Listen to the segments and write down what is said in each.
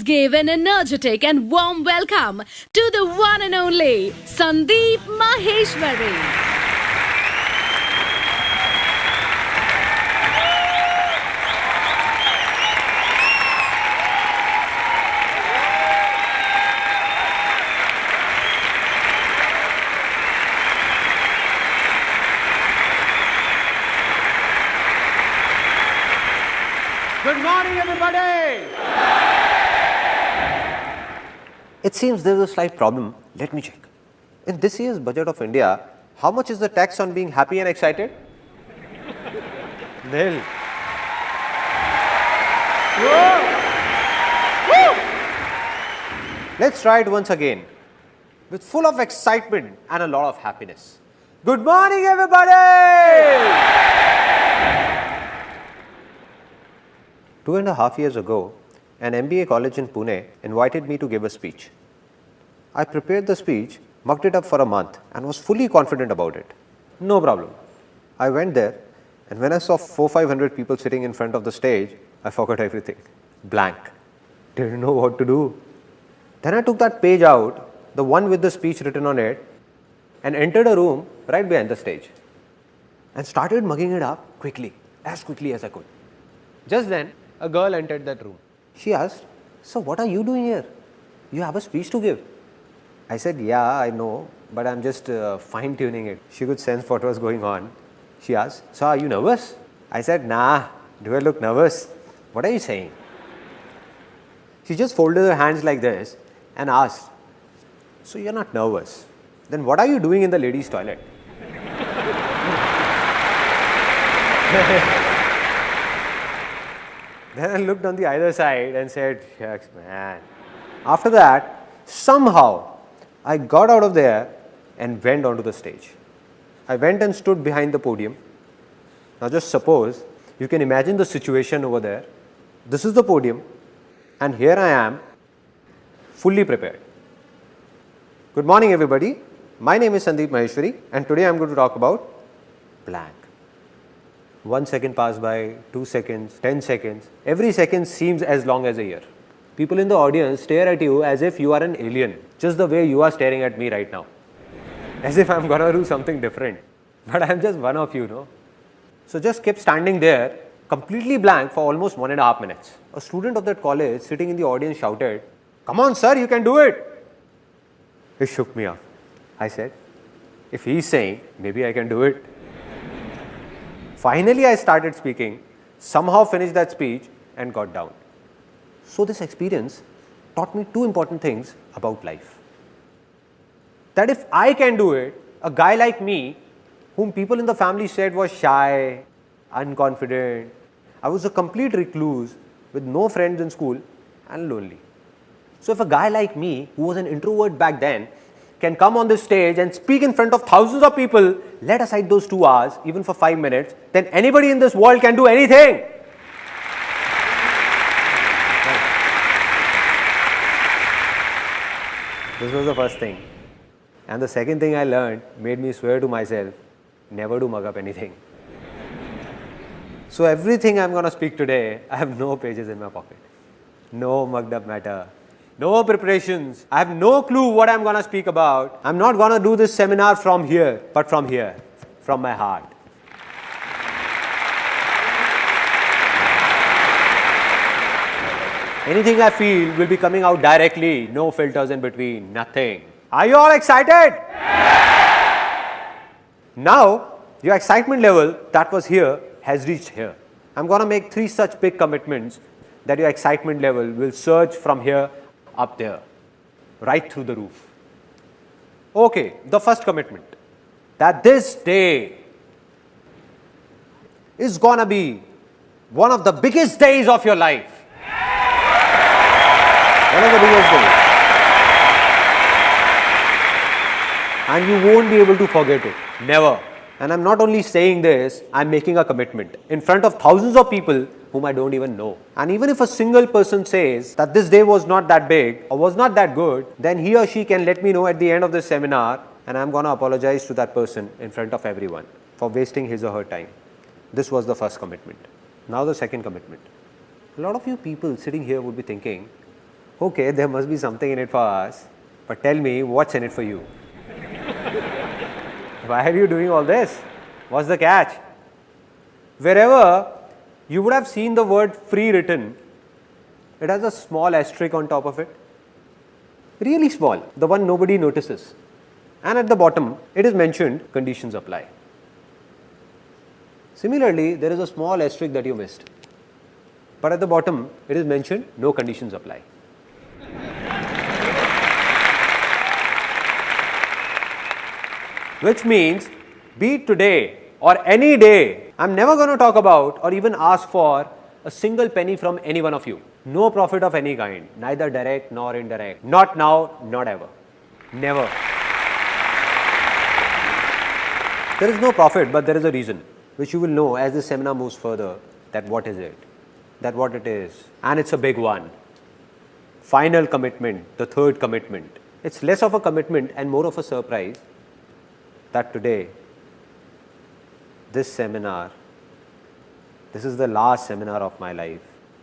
give an energetic and warm welcome to the one and only Sandeep Maheshwari. Good morning, everybody! It seems there is a slight problem. Let me check. In this year's budget of India, how much is the tax on being happy and excited? Nil. Let's try it once again with full of excitement and a lot of happiness. Good morning, everybody! 2.5 years ago, an MBA college in Pune invited me to give a speech. I prepared the speech, mucked it up for a month and was fully confident about it. No problem. I went there and when I saw 400-500 people sitting in front of the stage, I forgot everything. Blank. Didn't know what to do. Then I took that page out, the one with the speech written on it, and entered a room right behind the stage and started mugging it up as quickly as I could. Just then, a girl entered that room. She asked, "So what are you doing here? You have a speech to give." I said, "Yeah, I know, but I'm just fine-tuning it." She could sense what was going on. She asked, "So are you nervous?" I said, "Nah, do I look nervous? What are you saying?" She just folded her hands like this and asked, "So you're not nervous? Then what are you doing in the ladies' toilet?" Then I looked on the other side and said, "Shucks, man." After that, somehow, I got out of there and went onto the stage. I went and stood behind the podium. Now just suppose, you can imagine the situation over there. This is the podium and here I am, fully prepared. Good morning, everybody. My name is Sandeep Maheshwari and today I am going to talk about blank. 1 second passed by, 2 seconds, 10 seconds. Every second seems as long as a year. People in the audience stare at you as if you are an alien, just the way you are staring at me right now. As if I'm gonna do something different. But I'm just one of you, no? So just kept standing there, completely blank for almost 1.5 minutes. A student of that college sitting in the audience shouted, "Come on, sir, you can do it." It shook me up. I said, if he's saying, maybe I can do it. Finally, I started speaking, somehow finished that speech and got down. So this experience taught me 2 important things about life. That if I can do it, a guy like me, whom people in the family said was shy, unconfident, I was a complete recluse with no friends in school and lonely. So if a guy like me, who was an introvert back then, can come on this stage and speak in front of thousands of people, let aside those 2 hours, even for 5 minutes, then anybody in this world can do anything. This was the first thing. And the second thing I learned made me swear to myself, never to mug up anything. So everything I'm going to speak today, I have no pages in my pocket. No mugged up matter. No preparations. I have no clue what I'm going to speak about. I'm not going to do this seminar from here, but from here, from my heart. Anything I feel will be coming out directly. No filters in between. Nothing. Are you all excited? Now, your excitement level that was here has reached here. I'm going to make 3 such big commitments that your excitement level will surge from here up there, right through the roof. Okay, the first commitment, that this day is gonna be one of the biggest days of your life. One of the biggest days. And you won't be able to forget it. Never. And I'm not only saying this, I'm making a commitment in front of thousands of people whom I don't even know. And even if a single person says that this day was not that big or was not that good, then he or she can let me know at the end of this seminar and I'm going to apologize to that person in front of everyone for wasting his or her time. This was the first commitment. Now the second commitment. A lot of you people sitting here would be thinking, Okay, there must be something in it for us, but tell me what's in it for you? Why are you doing all this? What's the catch? Wherever you would have seen the word free written, it has a small asterisk on top of it. Really small, the one nobody notices. And at the bottom, it is mentioned conditions apply. Similarly, there is a small asterisk that you missed. But at the bottom, it is mentioned no conditions apply. Which means, be it today or any day, I'm never going to talk about or even ask for a single penny from any one of you. No profit of any kind, neither direct nor indirect. Not now, not ever. Never. There is no profit, but there is a reason, which you will know as this seminar moves further, that what is it, that what it is. And it's a big one. Final commitment, the third commitment. It's less of a commitment and more of a surprise that today, this seminar, this is the last seminar of my life,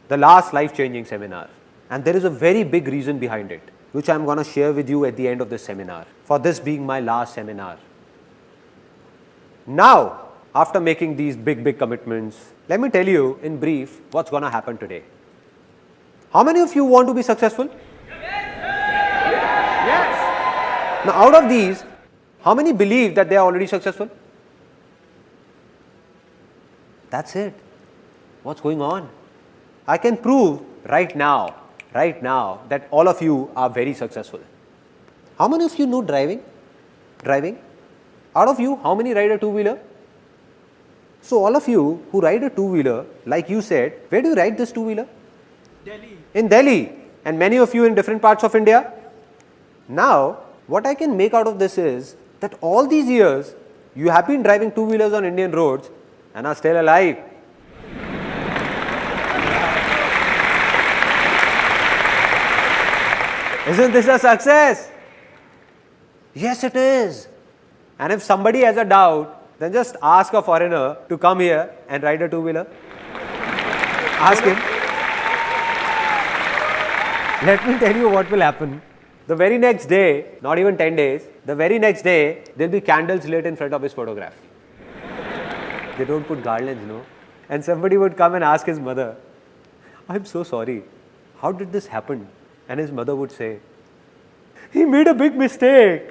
the last life-changing seminar. And there is a very big reason behind it, which I'm going to share with you at the end of this seminar, for this being my last seminar. Now, after making these big commitments, let me tell you in brief what's going to happen today. How many of you want to be successful? Yes. Now, out of these, how many believe that they are already successful? That's it. What's going on? I can prove right now that all of you are very successful. How many of you know driving? Out of you, how many ride a two-wheeler? So all of you who ride a two-wheeler, like you said, where do you ride this two-wheeler? Delhi. In Delhi. And many of you in different parts of India. Now, what I can make out of this is that all these years, you have been driving two-wheelers on Indian roads and are still alive. Isn't this a success? Yes, it is. And if somebody has a doubt, then just ask a foreigner to come here and ride a two-wheeler. Ask him. Let me tell you what will happen. The very next day, not even 10 days, the very next day, there will be candles lit in front of his photograph. They don't put garlands, no? And somebody would come and ask his mother, I'm so sorry, how did this happen? And his mother would say, he made a big mistake.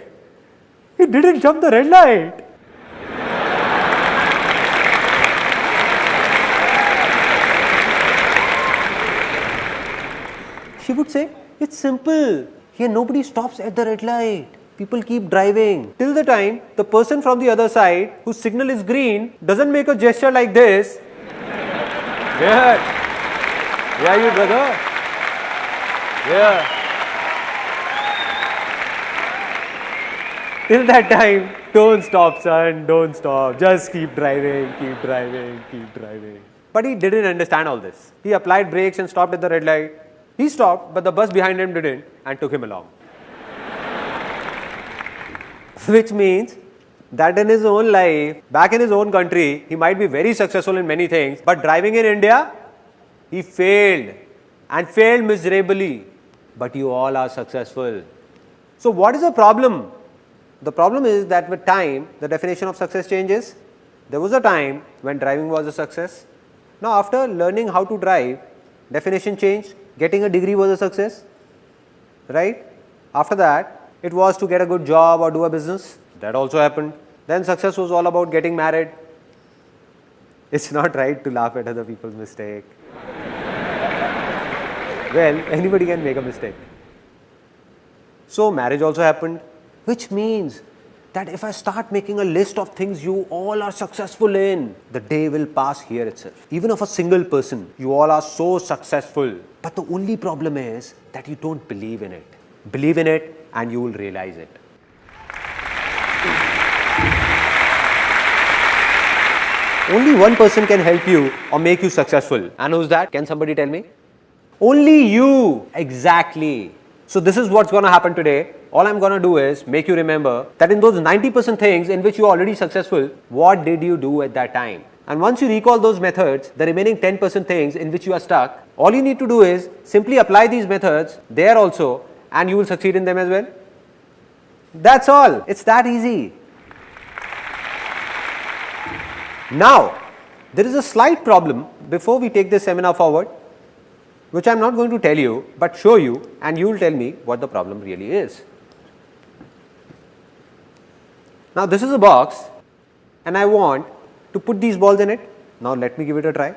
He didn't jump the red light. She would say, it's simple. Here nobody stops at the red light. People keep driving till the time the person from the other side whose signal is green doesn't make a gesture like this. Here. Where are you, brother? Here. Till that time, don't stop, son, don't stop. Just keep driving, keep driving, keep driving. But he didn't understand all this. He applied brakes and stopped at the red light. He stopped, but the bus behind him didn't and took him along. Which means that in his own life, back in his own country, he might be very successful in many things, but driving in India, he failed and failed miserably. But you all are successful. So what is the problem? The problem is that with time, the definition of success changes. There was a time when driving was a success. Now after learning how to drive, definition changed. Getting a degree was a success, right? After that, it was to get a good job or do a business. That also happened. Then success was all about getting married. It's not right to laugh at other people's mistake. Well, anybody can make a mistake. So marriage also happened, which means that if I start making a list of things you all are successful in, the day will pass here itself. Even of a single person, you all are so successful. But the only problem is that you don't believe in it. Believe in it and you will realize it. Only one person can help you or make you successful. And who's that? Can somebody tell me? Only you. Exactly. So this is what's going to happen today. All I'm going to do is make you remember that in those 90% things in which you are already successful, what did you do at that time? And once you recall those methods, the remaining 10% things in which you are stuck, all you need to do is simply apply these methods there also and you will succeed in them as well. That's all. It's that easy. Now, there is a slight problem before we take this seminar forward, which I am not going to tell you, but show you, and you will tell me what the problem really is. Now, this is a box and I want to put these balls in it. Now, let me give it a try.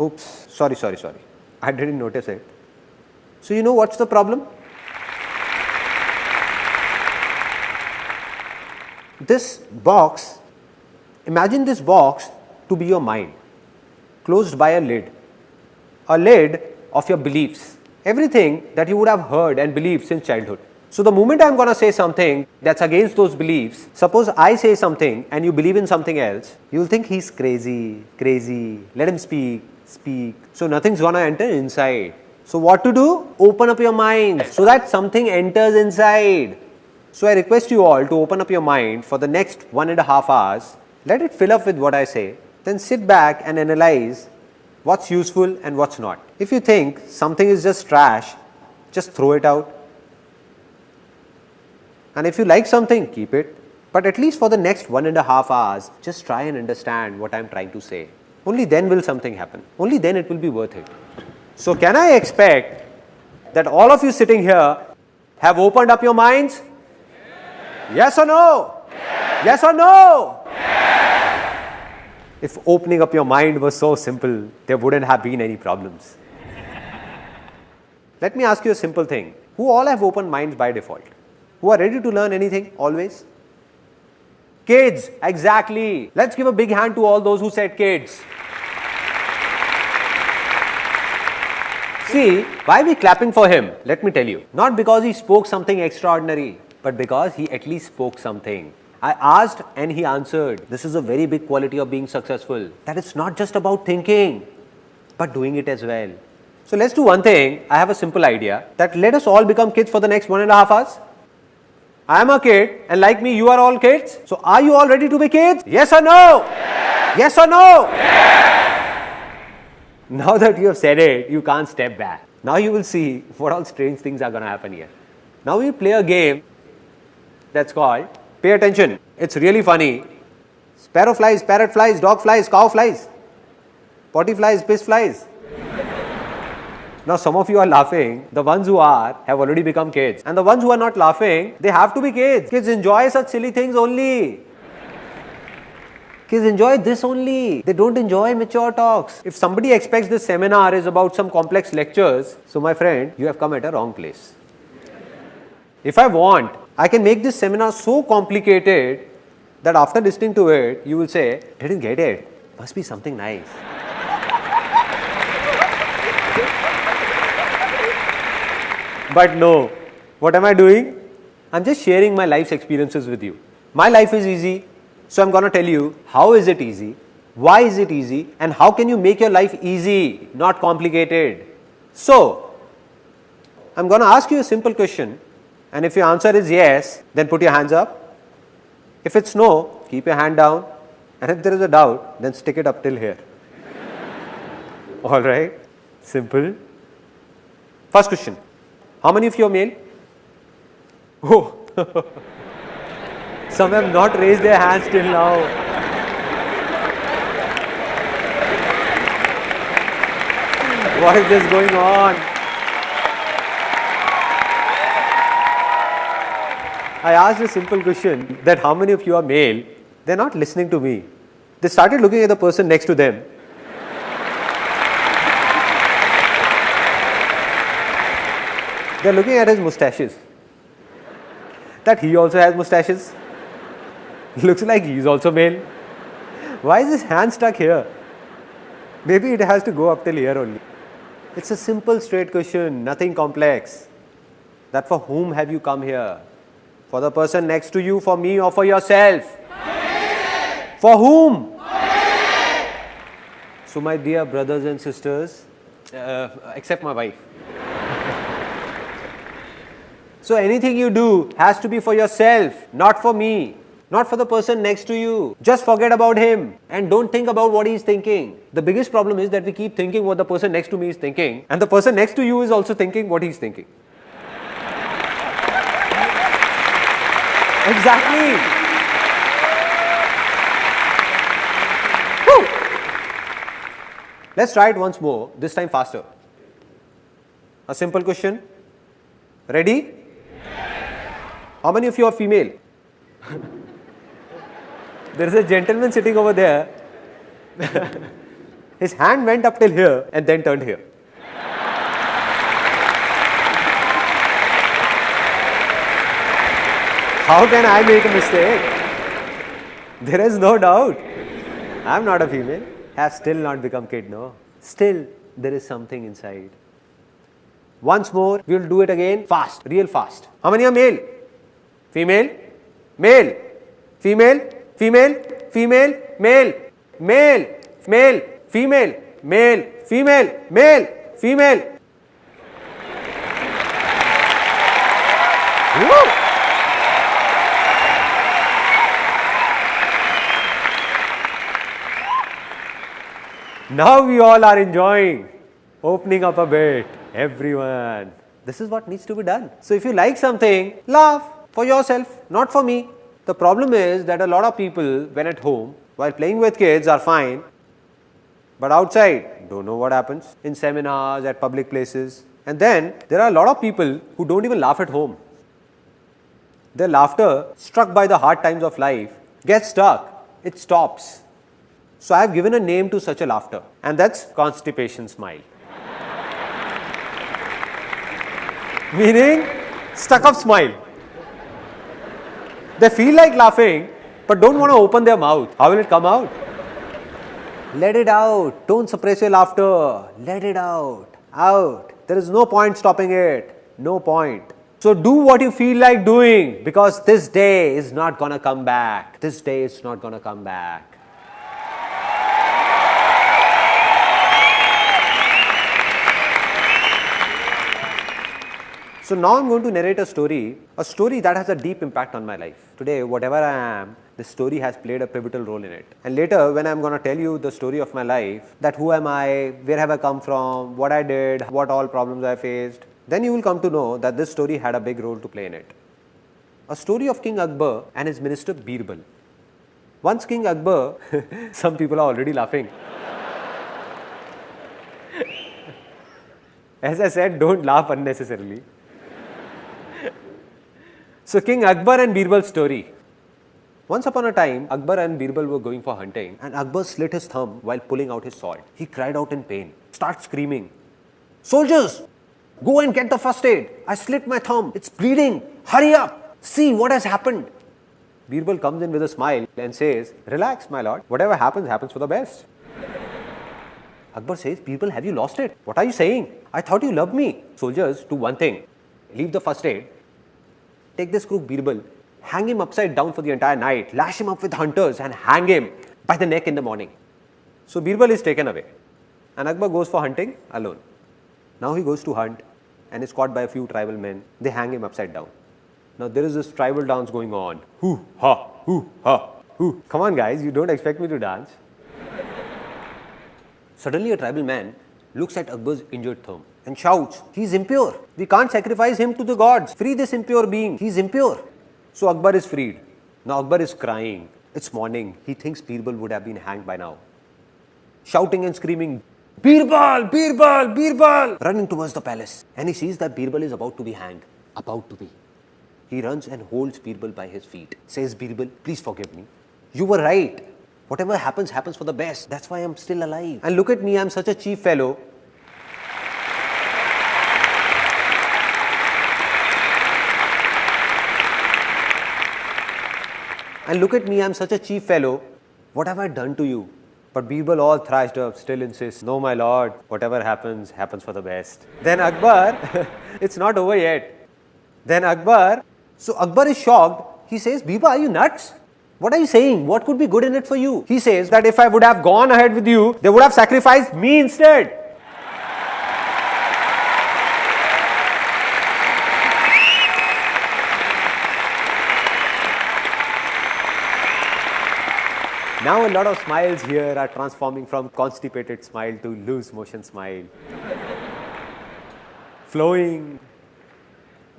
Oops, sorry. I didn't notice it. So, you know what's the problem? This box, imagine this box to be your mind, closed by a lid of your beliefs, everything that you would have heard and believed since childhood. So, the moment I am going to say something that's against those beliefs, suppose I say something and you believe in something else, you will think he's crazy, let him speak. So, nothing's going to enter inside. So, what to do? Open up your mind so that something enters inside. So, I request you all to open up your mind for the next 1.5 hours, let it fill up with what I say, then sit back and analyze what's useful and what's not. If you think something is just trash, just throw it out. And if you like something, keep it. But at least for the next 1.5 hours, just try and understand what I am trying to say. Only then will something happen. Only then it will be worth it. So, can I expect that all of you sitting here have opened up your minds? Yes or no? Yes or no? If opening up your mind was so simple, there wouldn't have been any problems. Let me ask you a simple thing. Who all have open minds by default? Who are ready to learn anything always? Kids, exactly. Let's give a big hand to all those who said kids. See, why are we clapping for him? Let me tell you. Not because he spoke something extraordinary, but because he at least spoke something. I asked and he answered. This is a very big quality of being successful. That it's not just about thinking, but doing it as well. So let's do one thing. I have a simple idea that let us all become kids for the next 1.5 hours. I am a kid and like me you are all kids. So are you all ready to be kids? Yes or no? Yes, yes or no? Yes. Now that you have said it, you can't step back. Now you will see what all strange things are going to happen here. Now we play a game that's called, pay attention, it's really funny. Sparrow flies, parrot flies, dog flies, cow flies, potty flies, piss flies. Now some of you are laughing, the ones who are have already become kids, and the ones who are not laughing, they have to be kids. Kids enjoy such silly things only. Kids enjoy this only. They don't enjoy mature talks. If somebody expects this seminar is about some complex lectures, so my friend, you have come at a wrong place. If I want, I can make this seminar so complicated that after listening to it, you will say, didn't get it. Must be something nice. But no, what am I doing? I'm just sharing my life's experiences with you. My life is easy, so I'm going to tell you how is it easy, why is it easy, and how can you make your life easy, not complicated. So, I'm going to ask you a simple question, and if your answer is yes, then put your hands up. If it's no, keep your hand down, and if there is a doubt, then stick it up till here. Alright, simple. First question. How many of you are male? Oh, some have not raised their hands till now. What is this going on? I asked a simple question that how many of you are male? They are not listening to me. They started looking at the person next to them. They are looking at his moustaches. That he also has moustaches. Looks like he is also male. Why is his hand stuck here? Maybe it has to go up till here only. It's a simple straight question, nothing complex. That for whom have you come here? For the person next to you, for me, or for yourself? For whom? So my dear brothers and sisters, except my wife. So anything you do has to be for yourself, not for me. not for the person next to you. Just forget about him and don't think about what he's thinking. The biggest problem is that we keep thinking what the person next to me is thinking, and the person next to you is also thinking what he's thinking. Exactly. Woo. Let's try it once more, this time faster. A simple question. Ready? How many of you are female? There is a gentleman sitting over there. His hand went up till here and then turned here. How can I make a mistake? There is no doubt. I am not a female. I have still not become kid, no. Still, there is something inside. Once more, we will do it again fast, real fast. How many are male? Female? Male? Female? Female? Female? Male? Male? Male? Female? Male? Female? Male? Female? Woo! Now we all are enjoying, opening up a bit. Everyone. This is what needs to be done. So if you like something, laugh for yourself, not for me. The problem is that a lot of people, when at home, while playing with kids are fine, but outside, don't know what happens in seminars, at public places. And then there are a lot of people who don't even laugh at home. Their laughter, struck by the hard times of life, gets stuck. It stops. So I have given a name to such a laughter, and that's constipation smile. Meaning, stuck up smile. They feel like laughing, but don't want to open their mouth. How will it come out? Let it out. Don't suppress your laughter. Let it out. Out. There is no point stopping it. No point. So do what you feel like doing, because this day is not gonna come back. This day is not gonna come back. So now I'm going to narrate a story that has a deep impact on my life. Today, whatever I am, this story has played a pivotal role in it. And later, when I'm going to tell you the story of my life, that who am I, where have I come from, what I did, what all problems I faced, then you will come to know that this story had a big role to play in it. A story of King Akbar and his minister Birbal. Once King Akbar, some people are already laughing. As I said, don't laugh unnecessarily. So King Akbar and Birbal's story. Once upon a time, Akbar and Birbal were going for hunting, and Akbar slit his thumb while pulling out his sword. He cried out in pain, starts screaming, "Soldiers, go and get the first aid. I slit my thumb. It's bleeding. Hurry up. See what has happened." Birbal comes in with a smile and says, "Relax, my lord. Whatever happens, happens for the best." Akbar says, "Birbal, have you lost it? What are you saying? I thought you loved me." "Soldiers, do one thing. Leave the first aid. Take this crook Birbal, hang him upside down for the entire night, lash him up with hunters and hang him by the neck in the morning." So Birbal is taken away and Akbar goes for hunting alone. Now he goes to hunt and is caught by a few tribal men. They hang him upside down. Now there is this tribal dance going on. Hoo ha, hoo ha, hoo. Come on guys, you don't expect me to dance. Suddenly a tribal man looks at Akbar's injured thumb and shouts, "He is impure. We can't sacrifice him to the gods. Free this impure being. He is impure." So Akbar is freed. Now Akbar is crying. It's morning. He thinks Birbal would have been hanged by now. Shouting and screaming, "Birbal! Birbal! Birbal!" Running towards the palace. And he sees that Birbal is about to be hanged. About to be. He runs and holds Birbal by his feet. Says, "Birbal, please forgive me. You were right. Whatever happens, happens for the best. That's why I'm still alive. And look at me, I'm such a cheap fellow. And look at me, I'm such a cheap fellow. What have I done to you?" But Birbal, all thrashed up, still insists, "No, my lord, whatever happens, happens for the best." Then Akbar, it's not over yet. Then Akbar is shocked. He says, "Birbal, are you nuts? What are you saying? What could be good in it for you?" He says that if I would have gone ahead with you, they would have sacrificed me instead. Now a lot of smiles here are transforming from constipated smile to loose motion smile. Flowing,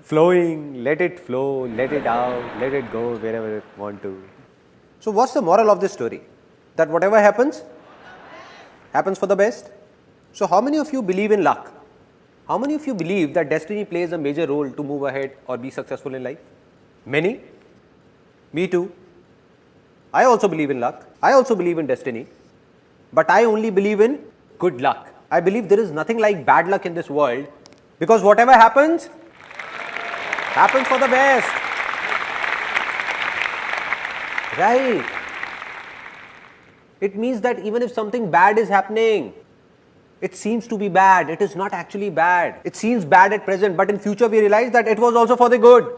flowing, let it flow, let it out, let it go wherever it want to. So what's the moral of this story? That whatever happens, happens for the best. So how many of you believe in luck? How many of you believe that destiny plays a major role to move ahead or be successful in life? Many? Me too. I also believe in luck. I also believe in destiny. But I only believe in good luck. I believe there is nothing like bad luck in this world, because whatever happens, happens for the best. Right? It means that even if something bad is happening, it seems to be bad. It is not actually bad. It seems bad at present, but in future we realize that it was also for the good.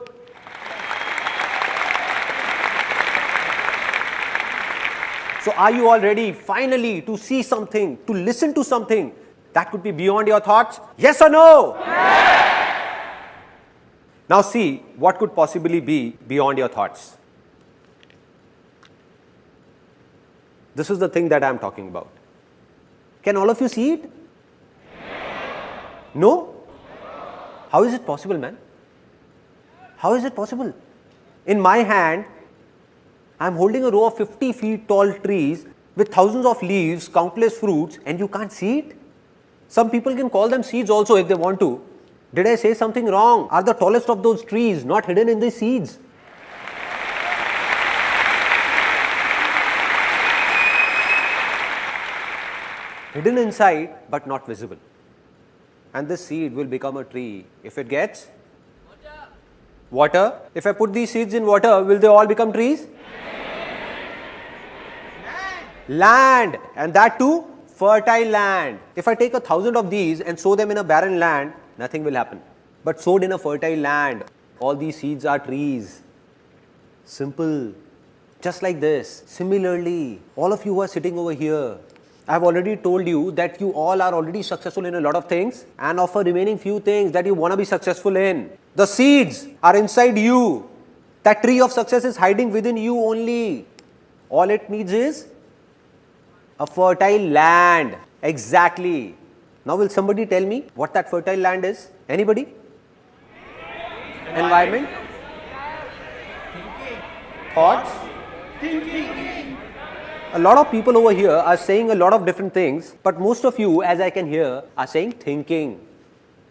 So are you all ready finally to see something, to listen to something that could be beyond your thoughts? Yes or no? Yes. Now see what could possibly be beyond your thoughts. This is the thing that I am talking about. Can all of you see it? No? How is it possible, man? How is it possible? In my hand, I am holding a row of 50 feet tall trees with thousands of leaves, countless fruits, and you can't see it? Some people can call them seeds also if they want to. Did I say something wrong? Are the tallest of those trees not hidden in the seeds? Hidden inside but not visible. And this seed will become a tree if it gets water. If I put these seeds in water, will they all become trees? Land. And that too, fertile land. If I take 1,000 of these and sow them in a barren land, nothing will happen. But sowed in a fertile land, all these seeds are trees. Simple. Just like this. Similarly, all of you who are sitting over here, I have already told you that you all are already successful in a lot of things, and of a remaining few things that you want to be successful in. The seeds are inside you. That tree of success is hiding within you only. All it needs is a fertile land. Exactly. Now will somebody tell me what that fertile land is? Anybody? Environment? Thoughts? A lot of people over here are saying a lot of different things, but most of you, as I can hear, are saying thinking.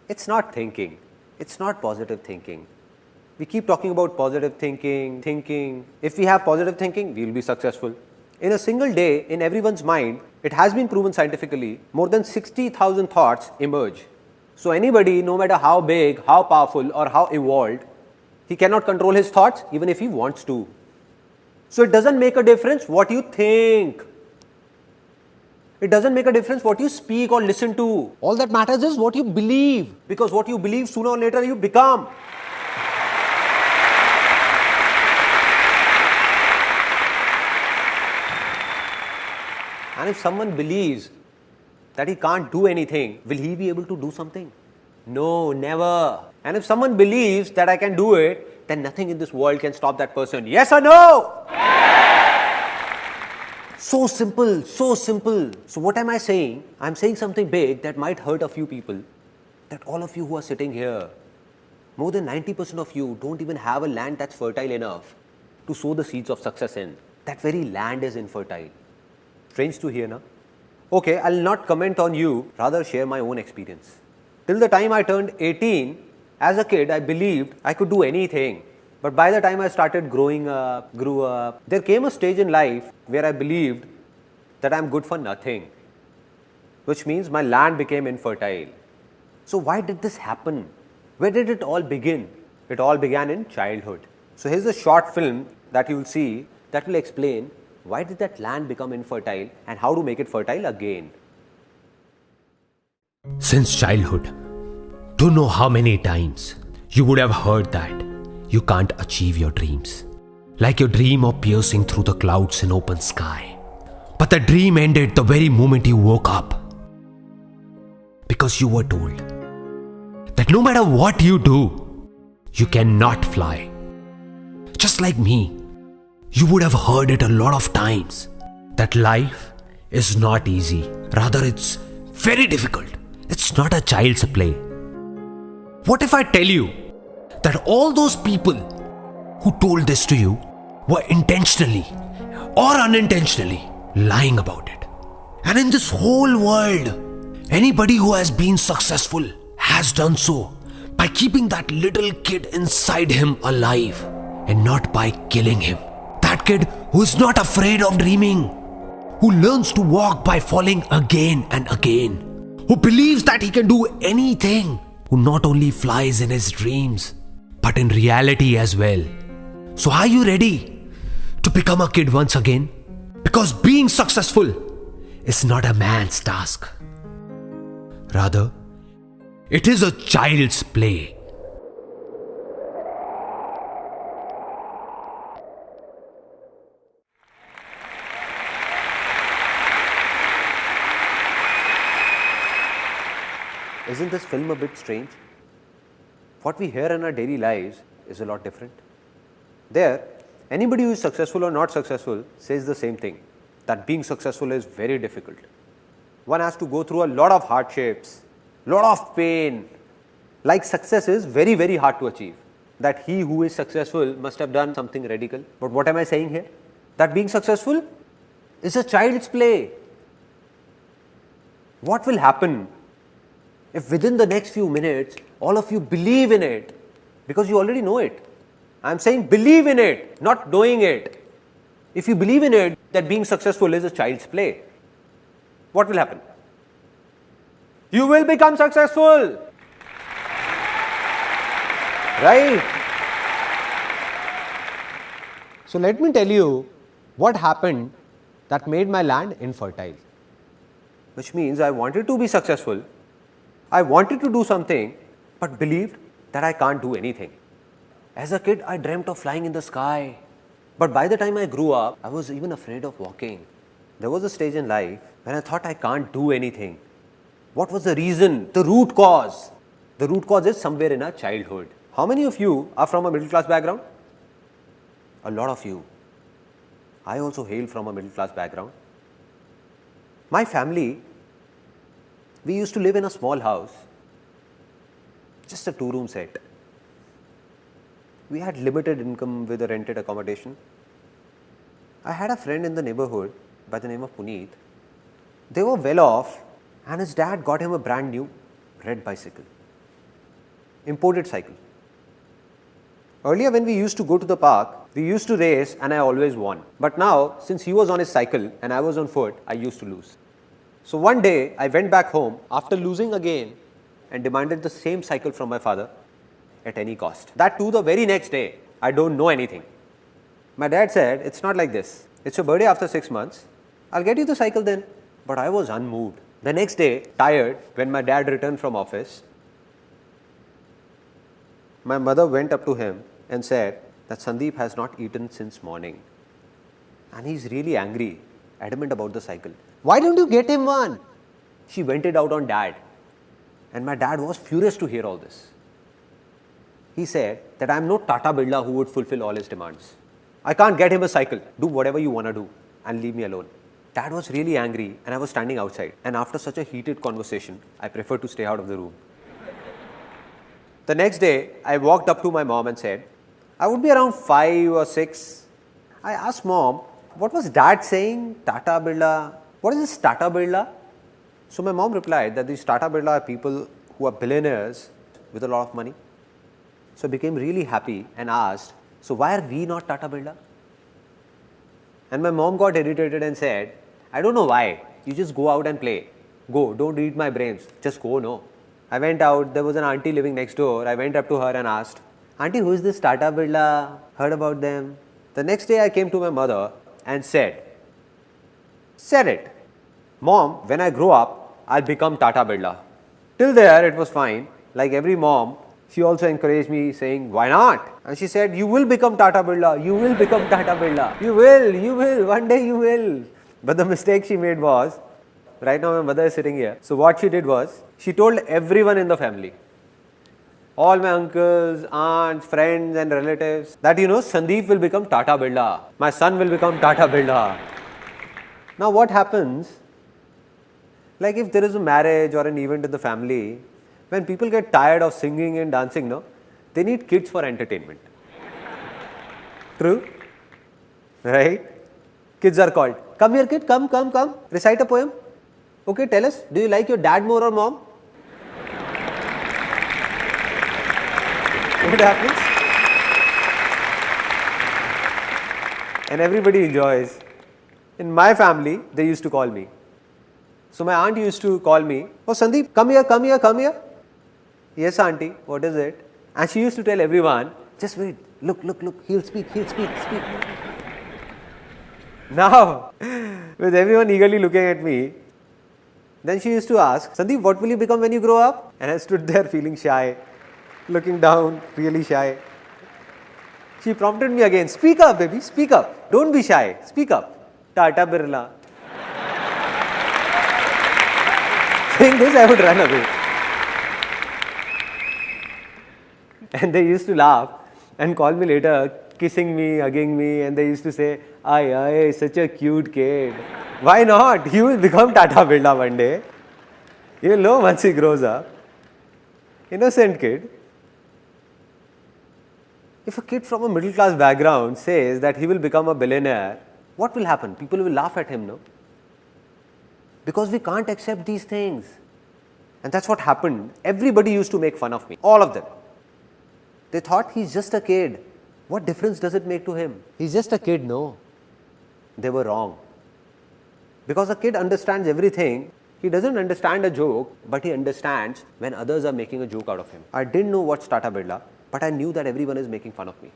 It's not thinking. It's not positive thinking. We keep talking about positive thinking. If we have positive thinking, we will be successful. In a single day, in everyone's mind, it has been proven scientifically, more than 60,000 thoughts emerge. So anybody, no matter how big, how powerful or how evolved, he cannot control his thoughts even if he wants to. So it doesn't make a difference what you think. It doesn't make a difference what you speak or listen to. All that matters is what you believe, because what you believe, sooner or later you become. And if someone believes that he can't do anything, will he be able to do something? No, never. And if someone believes that I can do it, then nothing in this world can stop that person. Yes or no? Yes! So simple, so simple. So what am I saying? I'm saying something big that might hurt a few people. That all of you who are sitting here, more than 90% of you don't even have a land that's fertile enough to sow the seeds of success in. That very land is infertile. Strange to hear, na? Okay, I'll not comment on you, rather share my own experience. Till the time I turned 18, as a kid, I believed I could do anything. But by the time I started growing up, grew up, there came a stage in life where I believed that I'm good for nothing, which means my land became infertile. So why did this happen? Where did it all begin? It all began in childhood. So here's a short film that you will see that will explain why did that land become infertile and how to make it fertile again. Since childhood, don't know how many times you would have heard that you can't achieve your dreams. Like your dream of piercing through the clouds in open sky. But the dream ended the very moment you woke up. Because you were told that no matter what you do, you cannot fly. Just like me, you would have heard it a lot of times. that life is not easy. Rather, it's very difficult. It's not a child's play. What if I tell you that all those people who told this to you were intentionally or unintentionally lying about it? And in this whole world, anybody who has been successful has done so by keeping that little kid inside him alive and not by killing him. That kid who is not afraid of dreaming, who learns to walk by falling again and again, who believes that he can do anything, who not only flies in his dreams, but in reality as well. So are you ready to become a kid once again? Because being successful is not a man's task. Rather, it is a child's play. Isn't this film a bit strange? What we hear in our daily lives is a lot different. There, anybody who is successful or not successful says the same thing, that being successful is very difficult. One has to go through a lot of hardships, lot of pain. Like success is very, very hard to achieve. That he who is successful must have done something radical. But what am I saying here? That being successful is a child's play. What will happen if within the next few minutes, all of you believe in it? Because you already know it. I am saying believe in it, not knowing it. If you believe in it, that being successful is a child's play, what will happen? You will become successful. Right? So let me tell you what happened that made my land infertile. Which means I wanted to be successful. I wanted to do something, but believed that I can't do anything. As a kid, I dreamt of flying in the sky. But by the time I grew up, I was even afraid of walking. There was a stage in life when I thought I can't do anything. What was the reason? The root cause. The root cause is somewhere in our childhood. How many of you are from a middle class background? A lot of you. I also hail from a middle class background. My family, we used to live in a small house, just a 2-room set. We had limited income with a rented accommodation. I had a friend in the neighborhood by the name of Puneet. They were well off and his dad got him a brand new red bicycle, imported cycle. Earlier when we used to go to the park, we used to race and I always won. But now, since he was on his cycle and I was on foot, I used to lose. So one day I went back home after losing again and demanded the same cycle from my father at any cost. That too the very next day. I don't know anything. My dad said, it's not like this. It's your birthday after 6 months. I'll get you the cycle then. But I was unmoved. The next day, tired, when my dad returned from office, my mother went up to him and said that Sandeep has not eaten since morning. And he's really angry, adamant about the cycle. Why don't you get him one? She vented out on dad. And my dad was furious to hear all this. He said that I am no Tata Birla who would fulfill all his demands. I can't get him a cycle. Do whatever you want to do and leave me alone. Dad was really angry and I was standing outside. And after such a heated conversation, I preferred to stay out of the room. The next day, I walked up to my mom and said, I would be around 5 or 6. I asked mom, what was dad saying? Tata Birla? What is this Tata Birla? So my mom replied that these Tata Birla are people who are billionaires with a lot of money. So I became really happy and asked, so why are we not Tata Birla? And my mom got irritated and said, I don't know why. You just go out and play. Go, don't eat my brains. Just go, no. I went out, there was an auntie living next door. I went up to her and asked, Auntie, who is this Tata Birla? Heard about them? The next day I came to my mother and said it. Mom, when I grow up, I'll become Tata Birla. Till there, it was fine. Like every mom, she also encouraged me saying, why not? And she said, you will become Tata Birla. You will become Tata Birla. You will. One day you will. But the mistake she made was, right now my mother is sitting here. So what she did was, she told everyone in the family, all my uncles, aunts, friends and relatives, that Sandeep will become Tata Birla. My son will become Tata Birla. Now what happens, like if there is a marriage or an event in the family, when people get tired of singing and dancing, no, they need kids for entertainment. True? Right? Kids are called. Come here kid, come, recite a poem. Okay, tell us, do you like your dad more or mom? What happens? And everybody enjoys. In my family, they used to call me. So my aunt used to call me, oh Sandeep, come here. Yes auntie, what is it? And she used to tell everyone, just wait, look, he'll speak. Now, with everyone eagerly looking at me, then she used to ask, Sandeep, what will you become when you grow up? And I stood there feeling shy, looking down, really shy. She prompted me again, speak up baby, speak up. Don't be shy, speak up. Tata Birla. Saying this, I would run away. And they used to laugh and call me later, kissing me, hugging me, and they used to say, ay, such a cute kid. Why not? He will become Tata Birla one day. You will know once he grows up. Innocent kid. If a kid from a middle class background says that he will become a billionaire, what will happen? People will laugh at him, no? Because we can't accept these things. And that's what happened. Everybody used to make fun of me. All of them. They thought he's just a kid. What difference does it make to him? He's just a kid, no. They were wrong. Because a kid understands everything. He doesn't understand a joke, but he understands when others are making a joke out of him. I didn't know what's Tata Birla, but I knew that everyone is making fun of me.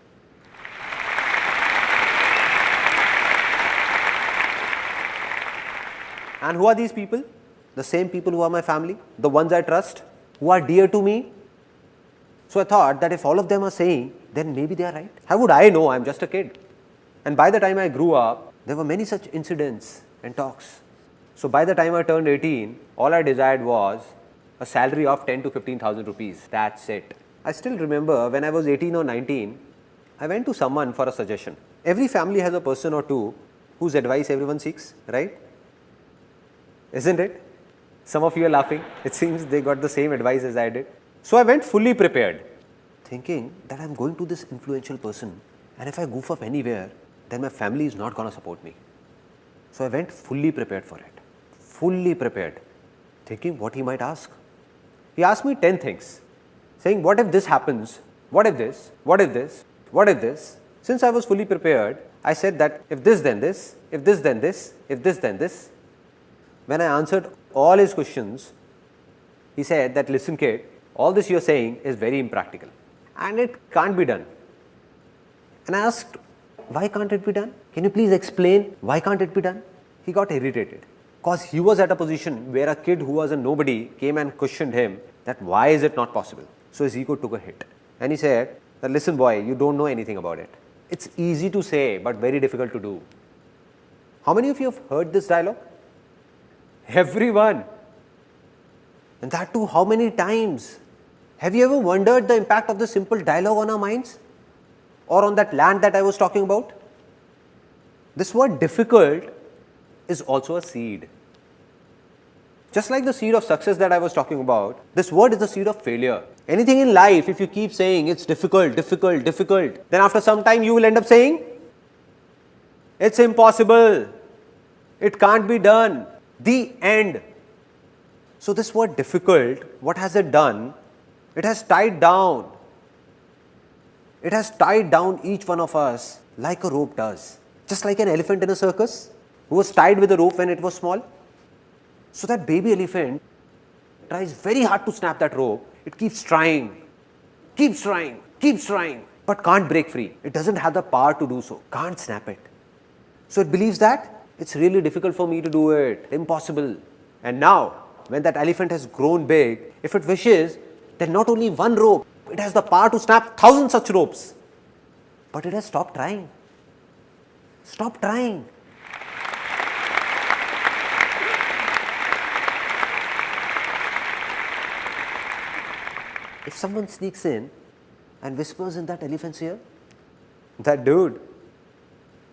And who are these people? The same people who are my family, the ones I trust, who are dear to me. So I thought that if all of them are saying, then maybe they are right. How would I know? I'm just a kid. And by the time I grew up, there were many such incidents and talks. So by the time I turned 18, all I desired was a salary of 10 to 15,000 rupees. That's it. I still remember when I was 18 or 19, I went to someone for a suggestion. Every family has a person or two whose advice everyone seeks, right? Isn't it? Some of you are laughing. It seems they got the same advice as I did. So I went fully prepared, thinking that I'm going to this influential person, and if I goof up anywhere, then my family is not going to support me. So I went fully prepared for it. Fully prepared, thinking what he might ask. He asked me 10 things, saying, what if this happens? What if this? What if this? What if this? Since I was fully prepared, I said that if this then this, if this then this, if this then this. When I answered all his questions, he said that, listen kid, all this you're saying is very impractical and it can't be done. And I asked, why can't it be done? Can you please explain why can't it be done? He got irritated because he was at a position where a kid who was a nobody came and questioned him that why is it not possible? So his ego took a hit and he said that, listen boy, you don't know anything about it. It's easy to say but very difficult to do. How many of you have heard this dialogue? Everyone. And that too, how many times? Have you ever wondered the impact of this simple dialogue on our minds? Or on that land that I was talking about? This word difficult is also a seed. Just like the seed of success that I was talking about, this word is the seed of failure. Anything in life, if you keep saying it's difficult, then after some time you will end up saying, it's impossible, it can't be done. The end. So this word difficult, what has it done? It has tied down. It has tied down each one of us like a rope does. Just like an elephant in a circus who was tied with a rope when it was small. So that baby elephant tries very hard to snap that rope. It keeps trying, but can't break free. It doesn't have the power to do so. Can't snap it. So it believes that it's really difficult for me to do it, impossible. And now, when that elephant has grown big, if it wishes, then not only one rope, it has the power to snap 1,000 such ropes. But it has stopped trying. Stop trying. If someone sneaks in and whispers in that elephant's ear, that dude,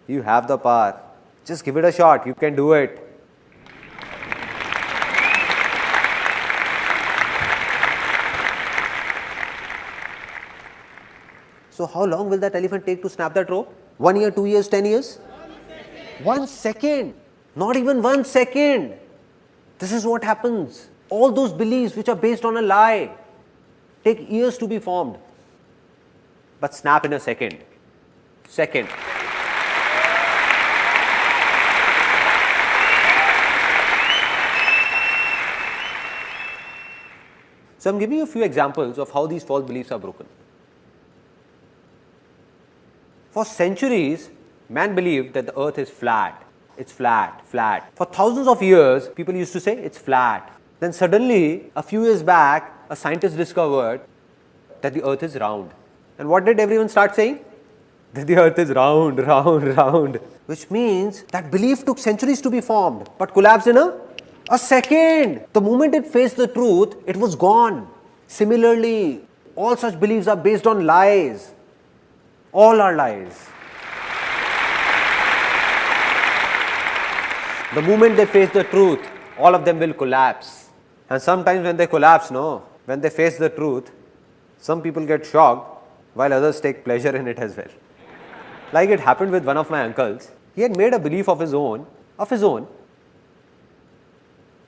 you have the power. Just give it a shot. You can do it. So how long will that elephant take to snap that rope? 1 year, 2 years, 10 years? 1 second. Not even 1 second. This is what happens. All those beliefs which are based on a lie take years to be formed. But snap in a second. Second. So I'm giving you a few examples of how these false beliefs are broken. For centuries, man believed that the earth is flat. It's flat, flat. For thousands of years, people used to say it's flat. Then suddenly, a few years back, a scientist discovered that the earth is round. And what did everyone start saying? That the earth is round, round, round. Which means that belief took centuries to be formed, but collapsed in a second. The moment it faced the truth, it was gone. Similarly, all such beliefs are based on lies. All are lies. The moment they face the truth, all of them will collapse. And sometimes when they collapse, when they face the truth, some people get shocked while others take pleasure in it as well. Like it happened with one of my uncles. He had made a belief of his own,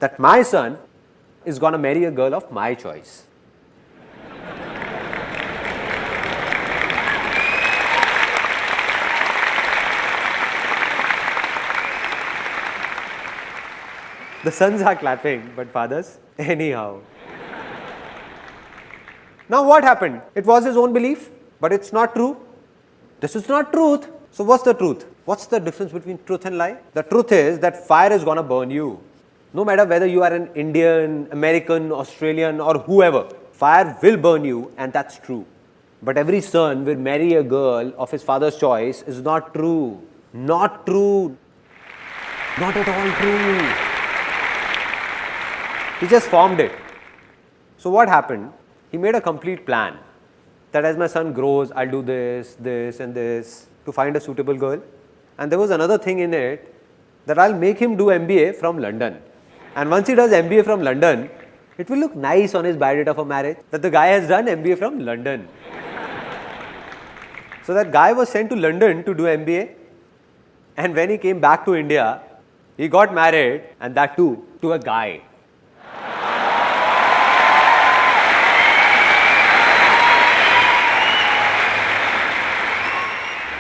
that my son is going to marry a girl of my choice. The sons are clapping, but fathers, anyhow. Now what happened? It was his own belief, but it's not true. This is not truth. So what's the truth? What's the difference between truth and lie? The truth is that fire is going to burn you. No matter whether you are an Indian, American, Australian or whoever, fire will burn you, and that's true. But every son will marry a girl of his father's choice is not true. Not true. Not at all true. He just formed it. So what happened? He made a complete plan that as my son grows, I'll do this, this and this to find a suitable girl. And there was another thing in it that I'll make him do MBA from London. And once he does MBA from London, it will look nice on his biodata for marriage that the guy has done MBA from London. So that guy was sent to London to do MBA. And when he came back to India, he got married, and that too, to a guy.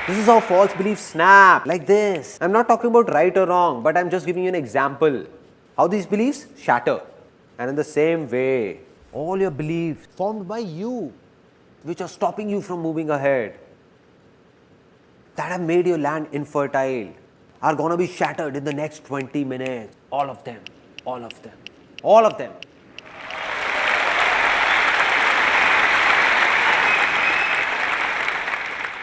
This is how false beliefs snap, like this. I'm not talking about right or wrong, but I'm just giving you an example. How these beliefs shatter. And in the same way, all your beliefs formed by you, which are stopping you from moving ahead, that have made your land infertile, are going to be shattered in the next 20 minutes. All of them. All of them. All of them.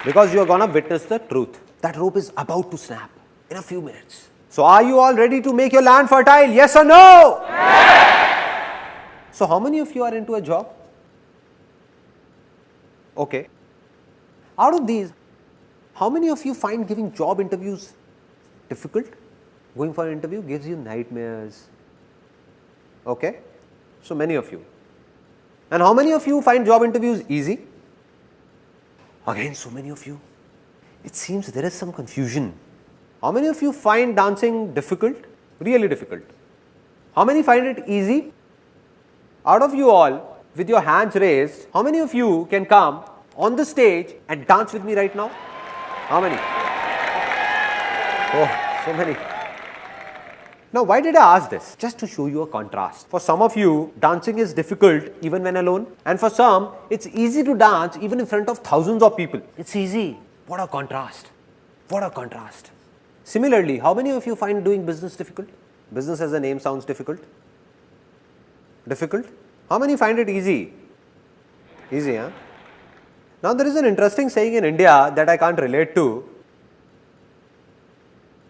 Because you are going to witness the truth. That rope is about to snap in a few minutes. So are you all ready to make your land fertile? Yes or no? Yes. So how many of you are into a job? Okay. Out of these, how many of you find giving job interviews difficult? Going for an interview gives you nightmares. Okay. So many of you. And how many of you find job interviews easy? Again, so many of you. It seems there is some confusion. How many of you find dancing difficult? Really difficult. How many find it easy? Out of you all, with your hands raised, how many of you can come on the stage and dance with me right now? How many? Oh, so many. Now, why did I ask this? Just to show you a contrast. For some of you, dancing is difficult even when alone. And for some, it's easy to dance even in front of thousands of people. It's easy. What a contrast. What a contrast. Similarly, how many of you find doing business difficult? Business as a name sounds difficult. Difficult? How many find it easy? Easy, huh? Now, there is an interesting saying in India that I can't relate to.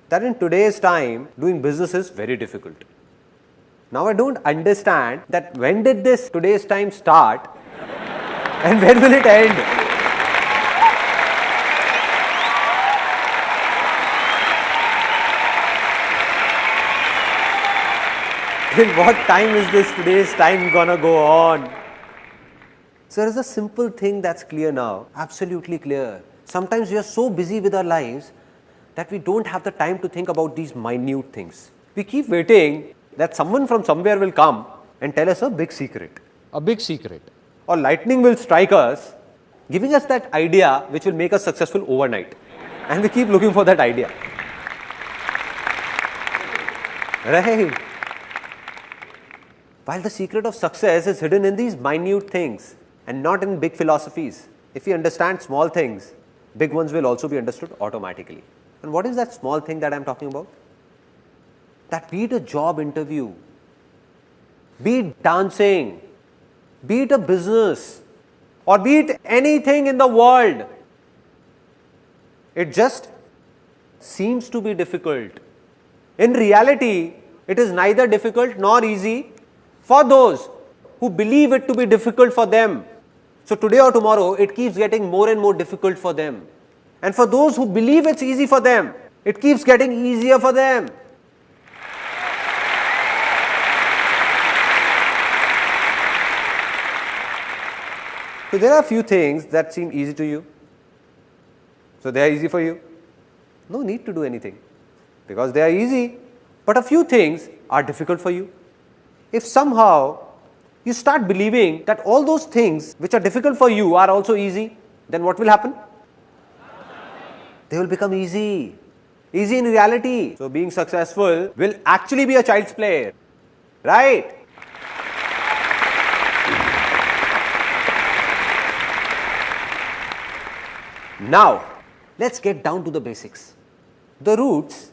That in today's time, doing business is very difficult. Now I don't understand that when did this today's time start and when will it end? In what time is this today's time gonna go on? So there is a simple thing that's clear now, absolutely clear. Sometimes we are so busy with our lives that we don't have the time to think about these minute things. We keep waiting that someone from somewhere will come and tell us a big secret. A big secret. Or lightning will strike us, giving us that idea which will make us successful overnight. And we keep looking for that idea. Right? While the secret of success is hidden in these minute things and not in big philosophies. If we understand small things, big ones will also be understood automatically. And what is that small thing that I am talking about? That be it a job interview, be it dancing, be it a business, or be it anything in the world, it just seems to be difficult. In reality, it is neither difficult nor easy for those who believe it to be difficult for them. So today or tomorrow, it keeps getting more and more difficult for them. And for those who believe it's easy for them, it keeps getting easier for them. So there are a few things that seem easy to you. So they are easy for you. No need to do anything because they are easy. But a few things are difficult for you. If somehow you start believing that all those things which are difficult for you are also easy, then what will happen? They will become easy. Easy in reality. So being successful will actually be a child's play. Right? Now, let's get down to the basics, the roots,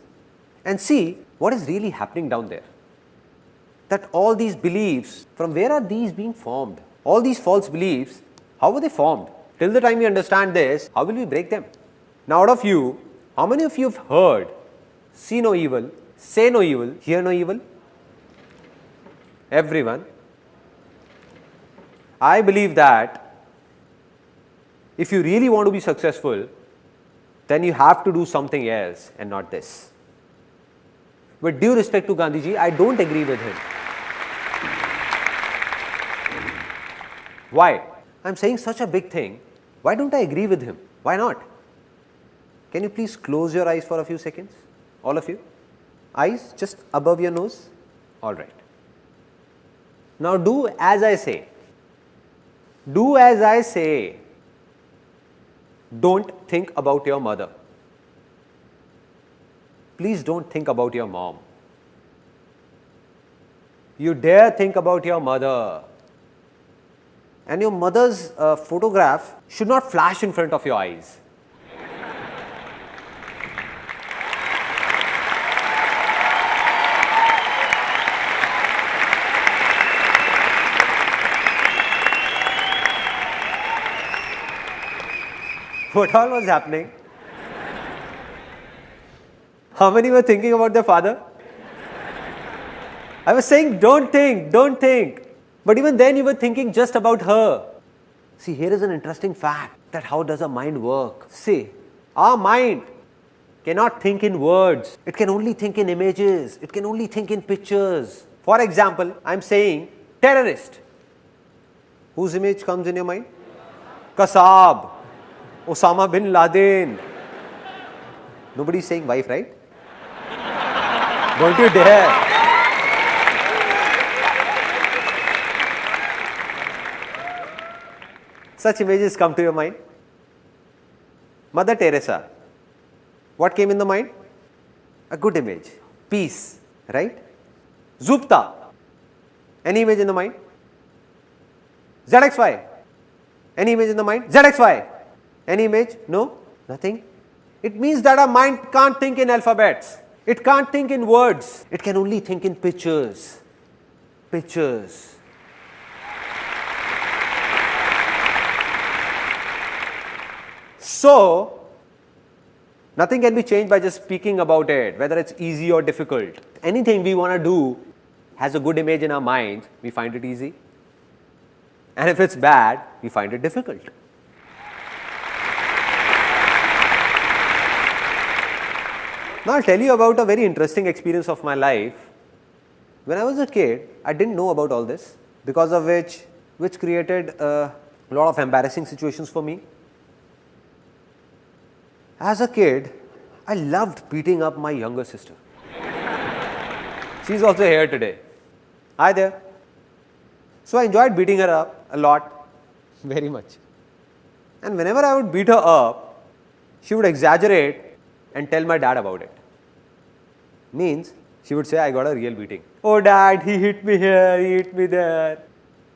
and see what is really happening down there. That all these beliefs, from where are these being formed? All these false beliefs, how were they formed? Till the time we understand this, how will we break them? Now, out of you, how many of you have heard, see no evil, say no evil, hear no evil? Everyone. I believe that if you really want to be successful, then you have to do something else and not this. With due respect to Gandhiji, I don't agree with him. Why? I'm saying such a big thing. Why don't I agree with him? Why not? Can you please close your eyes for a few seconds? All of you? Eyes just above your nose? Alright. Now do as I say. Do as I say. Don't think about your mother. Please don't think about your mom. You dare think about your mother. And your mother's photograph should not flash in front of your eyes. What all was happening? How many were thinking about their father? I was saying, don't think, don't think. But even then you were thinking just about her. See, here is an interesting fact that how does a mind work? See, our mind cannot think in words. It can only think in images. It can only think in pictures. For example, I am saying terrorist. Whose image comes in your mind? Kasab. Osama bin Laden. Nobody is saying wife, right? Don't you dare. Such images come to your mind. Mother Teresa. What came in the mind? A good image. Peace, right? Zupta. Any image in the mind? ZXY. Any image in the mind? ZXY. Any image? No? Nothing? It means that our mind can't think in alphabets. It can't think in words. It can only think in pictures. Pictures. So, nothing can be changed by just speaking about it, whether it's easy or difficult. Anything we want to do has a good image in our mind, we find it easy. And if it's bad, we find it difficult. Now, I'll tell you about a very interesting experience of my life. When I was a kid, I didn't know about all this, because of which created a lot of embarrassing situations for me. As a kid, I loved beating up my younger sister. She's also here today. Hi there. So I enjoyed beating her up a lot, very much. And whenever I would beat her up, she would exaggerate and tell my dad about it. Means, she would say, I got a real beating. Oh dad, he hit me here, he hit me there.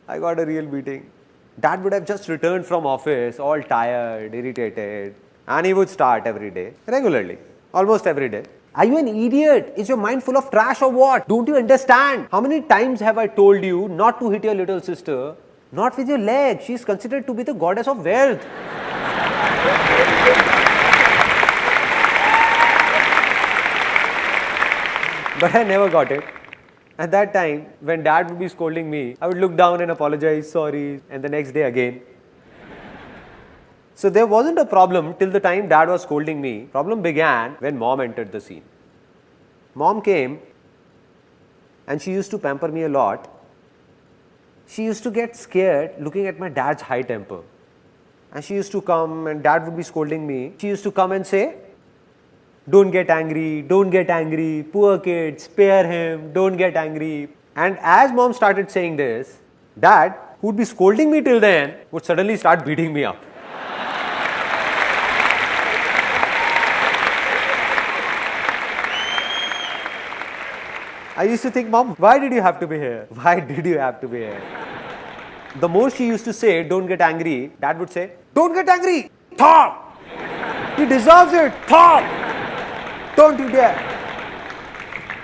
I got a real beating. Dad would have just returned from office, all tired, irritated, and he would start every day, regularly, almost every day. Are you an idiot? Is your mind full of trash or what? Don't you understand? How many times have I told you not to hit your little sister? Not with your leg. She is considered to be the goddess of wealth. But I never got it. At that time, when dad would be scolding me, I would look down and apologize, sorry, and the next day again. So there wasn't a problem till the time dad was scolding me. Problem began when mom entered the scene. Mom came and she used to pamper me a lot. She used to get scared looking at my dad's high temper. And she used to come and dad would be scolding me. She used to come and say, don't get angry, poor kid, spare him, don't get angry. And as mom started saying this, dad, who would be scolding me till then, would suddenly start beating me up. I used to think, Mom, why did you have to be here? Why did you have to be here? The more she used to say, don't get angry, dad would say, don't get angry, Thor! He deserves it, Thor! Don't you dare!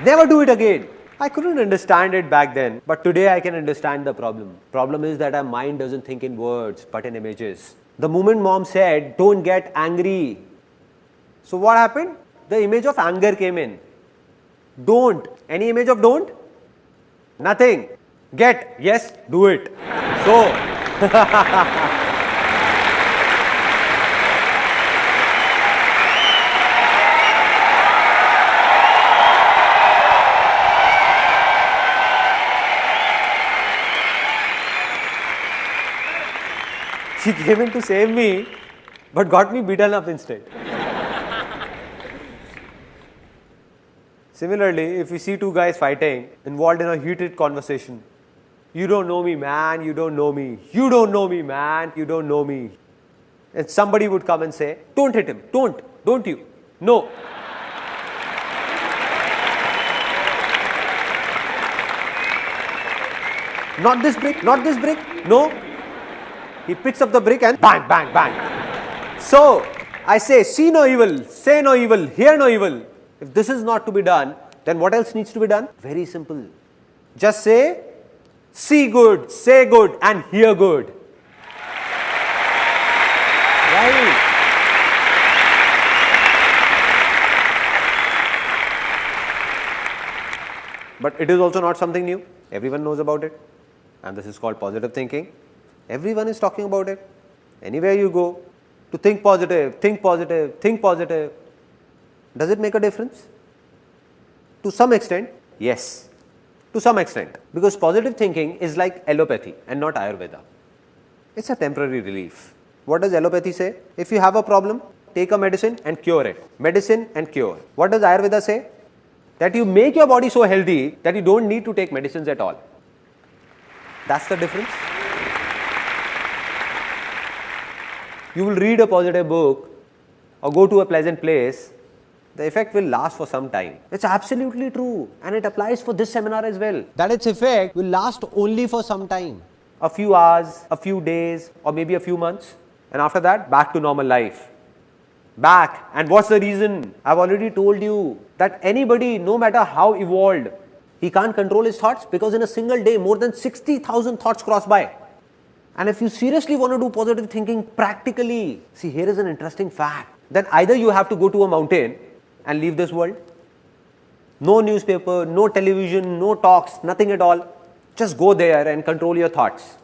Never do it again. I couldn't understand it back then, but today I can understand the problem. Problem is that our mind doesn't think in words, but in images. The moment mom said, don't get angry. So what happened? The image of anger came in. Don't. Any image of don't? Nothing. Get. Yes, do it. So, she came in to save me, but got me beaten up instead. Similarly, if we see two guys fighting, involved in a heated conversation, you don't know me, man, you don't know me. You don't know me, man, you don't know me. And somebody would come and say, don't hit him, don't you? No. Not this brick, no. He picks up the brick and bang, bang, bang. So, I say, see no evil, say no evil, hear no evil. If this is not to be done, then what else needs to be done? Very simple. Just say, see good, say good, and hear good. Right. But it is also not something new. Everyone knows about it. And this is called positive thinking. Everyone is talking about it. Anywhere you go, to think positive, think positive, think positive. Does it make a difference? To some extent, yes. To some extent. Because positive thinking is like allopathy and not Ayurveda. It's a temporary relief. What does allopathy say? If you have a problem, take a medicine and cure it. Medicine and cure. What does Ayurveda say? That you make your body so healthy that you don't need to take medicines at all. That's the difference. You will read a positive book or go to a pleasant place, the effect will last for some time. It's absolutely true, and it applies for this seminar as well. That its effect will last only for some time. A few hours, a few days, or maybe a few months. And after that, back to normal life. Back. And what's the reason? I've already told you that anybody, no matter how evolved, he can't control his thoughts because in a single day, more than 60,000 thoughts cross by. And if you seriously want to do positive thinking practically, see, here is an interesting fact. Then either you have to go to a mountain and leave this world. No newspaper, no television, no talks, nothing at all. Just go there and control your thoughts.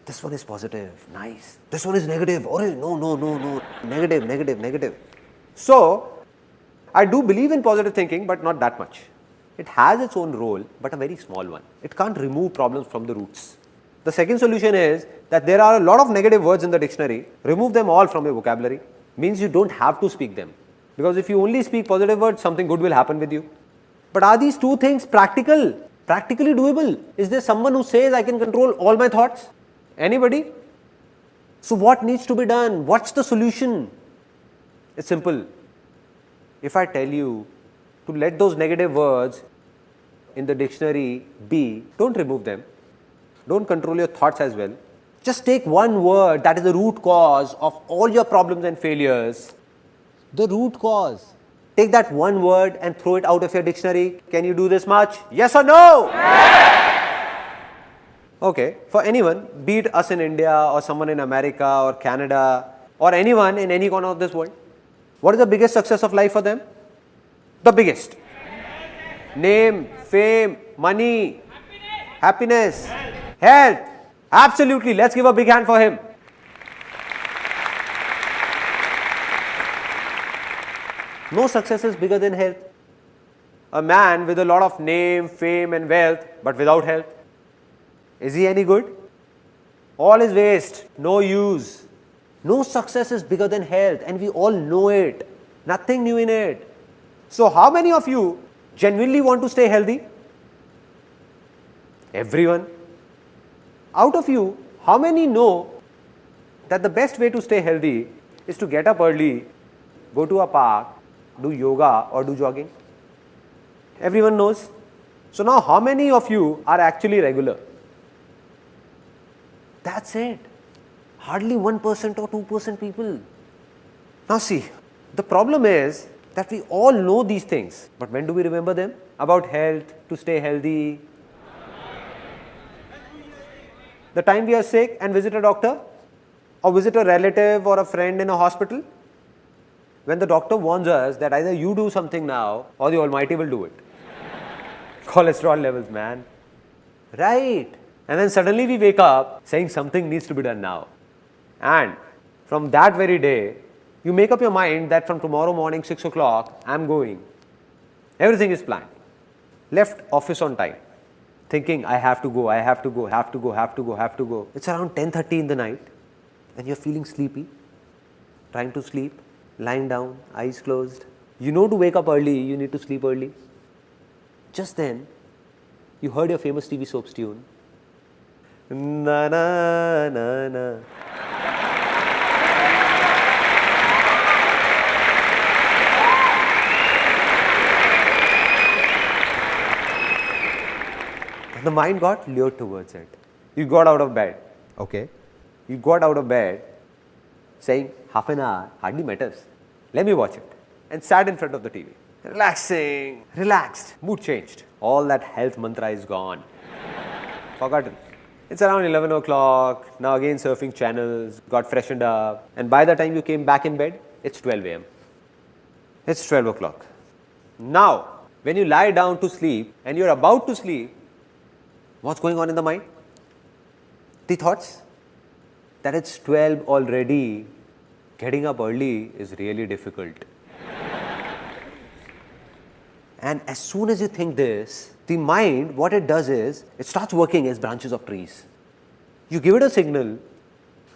This one is positive, nice. This one is negative, oh no. Negative. So, I do believe in positive thinking, but not that much. It has its own role, but a very small one. It can't remove problems from the roots. The second solution is that there are a lot of negative words in the dictionary. Remove them all from your vocabulary. Means you don't have to speak them. Because if you only speak positive words, something good will happen with you. But are these two things practical? Practically doable? Is there someone who says I can control all my thoughts? Anybody? So what needs to be done? What's the solution? It's simple. If I tell you to let those negative words in the dictionary be, don't remove them. Don't control your thoughts as well. Just take one word that is the root cause of all your problems and failures. The root cause. Take that one word and throw it out of your dictionary. Can you do this much? Yes or no? Yes. Okay, for anyone, be it us in India or someone in America or Canada or anyone in any corner of this world, what is the biggest success of life for them? The biggest. Name, fame, money, happiness, health. Absolutely. Let's give a big hand for him. No success is bigger than health. A man with a lot of name, fame and wealth, but without health, is he any good? All is waste, no use. No success is bigger than health, and we all know it. Nothing new in it. So how many of you genuinely want to stay healthy? Everyone. Out of you, how many know that the best way to stay healthy is to get up early, go to a park, do yoga or do jogging? Everyone knows. So now how many of you are actually regular? That's it. Hardly 1% or 2% people. Now see, the problem is that we all know these things, but when do we remember them? About health, to stay healthy. The time we are sick and visit a doctor or visit a relative or a friend in a hospital, when the doctor warns us that either you do something now or the Almighty will do it. Cholesterol levels, man. Right. And then suddenly we wake up saying something needs to be done now. And from that very day, you make up your mind that from tomorrow morning 6 o'clock, I'm going. Everything is planned. Left office on time. Thinking, I have to go, I have to go, have to go, have to go, have to go. It's around 10:30 in the night and you're feeling sleepy, trying to sleep, lying down, eyes closed. You know to wake up early, you need to sleep early. Just then, you heard your famous TV soaps tune. Na na na na. The mind got lured towards it. You got out of bed. Okay. You got out of bed saying, half an hour hardly matters. Let me watch it. And sat in front of the TV. Relaxing, relaxed, mood changed. All that health mantra is gone. Forgotten. It's around 11 o'clock. Now again surfing channels, got freshened up. And by the time you came back in bed, it's 12 a.m. It's 12 o'clock. Now, when you lie down to sleep and you're about to sleep, what's going on in the mind? The thoughts that it's 12 already, getting up early is really difficult. And as soon as you think this, the mind, what it does is, it starts working as branches of trees. You give it a signal,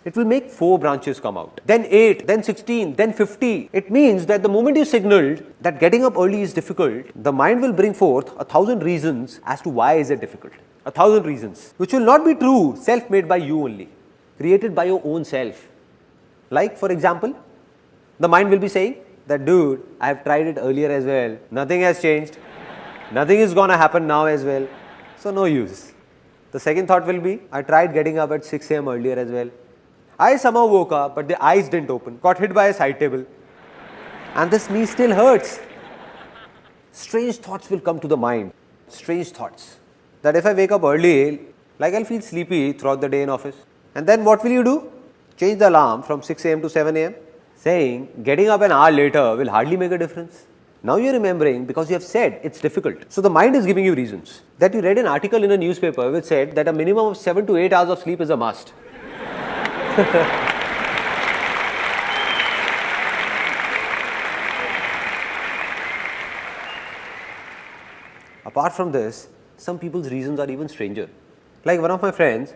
it will make 4 branches come out, then 8, then 16, then 50. It means that the moment you signaled that getting up early is difficult, the mind will bring forth 1,000 reasons as to why is it difficult. 1,000 reasons, which will not be true, self-made by you only, created by your own self. Like, for example, the mind will be saying that, dude, I have tried it earlier as well. Nothing has changed. Nothing is going to happen now as well. So, no use. The second thought will be, I tried getting up at 6 a.m. earlier as well. I somehow woke up, but the eyes didn't open. Got hit by a side table. And this knee still hurts. Strange thoughts will come to the mind. Strange thoughts. That if I wake up early, like I'll feel sleepy throughout the day in office. And then what will you do? Change the alarm from 6 a.m. to 7 a.m. saying getting up an hour later will hardly make a difference. Now you're remembering because you have said it's difficult. So the mind is giving you reasons. That you read an article in a newspaper which said that a minimum of 7 to 8 hours of sleep is a must. Apart from this, some people's reasons are even stranger. Like one of my friends,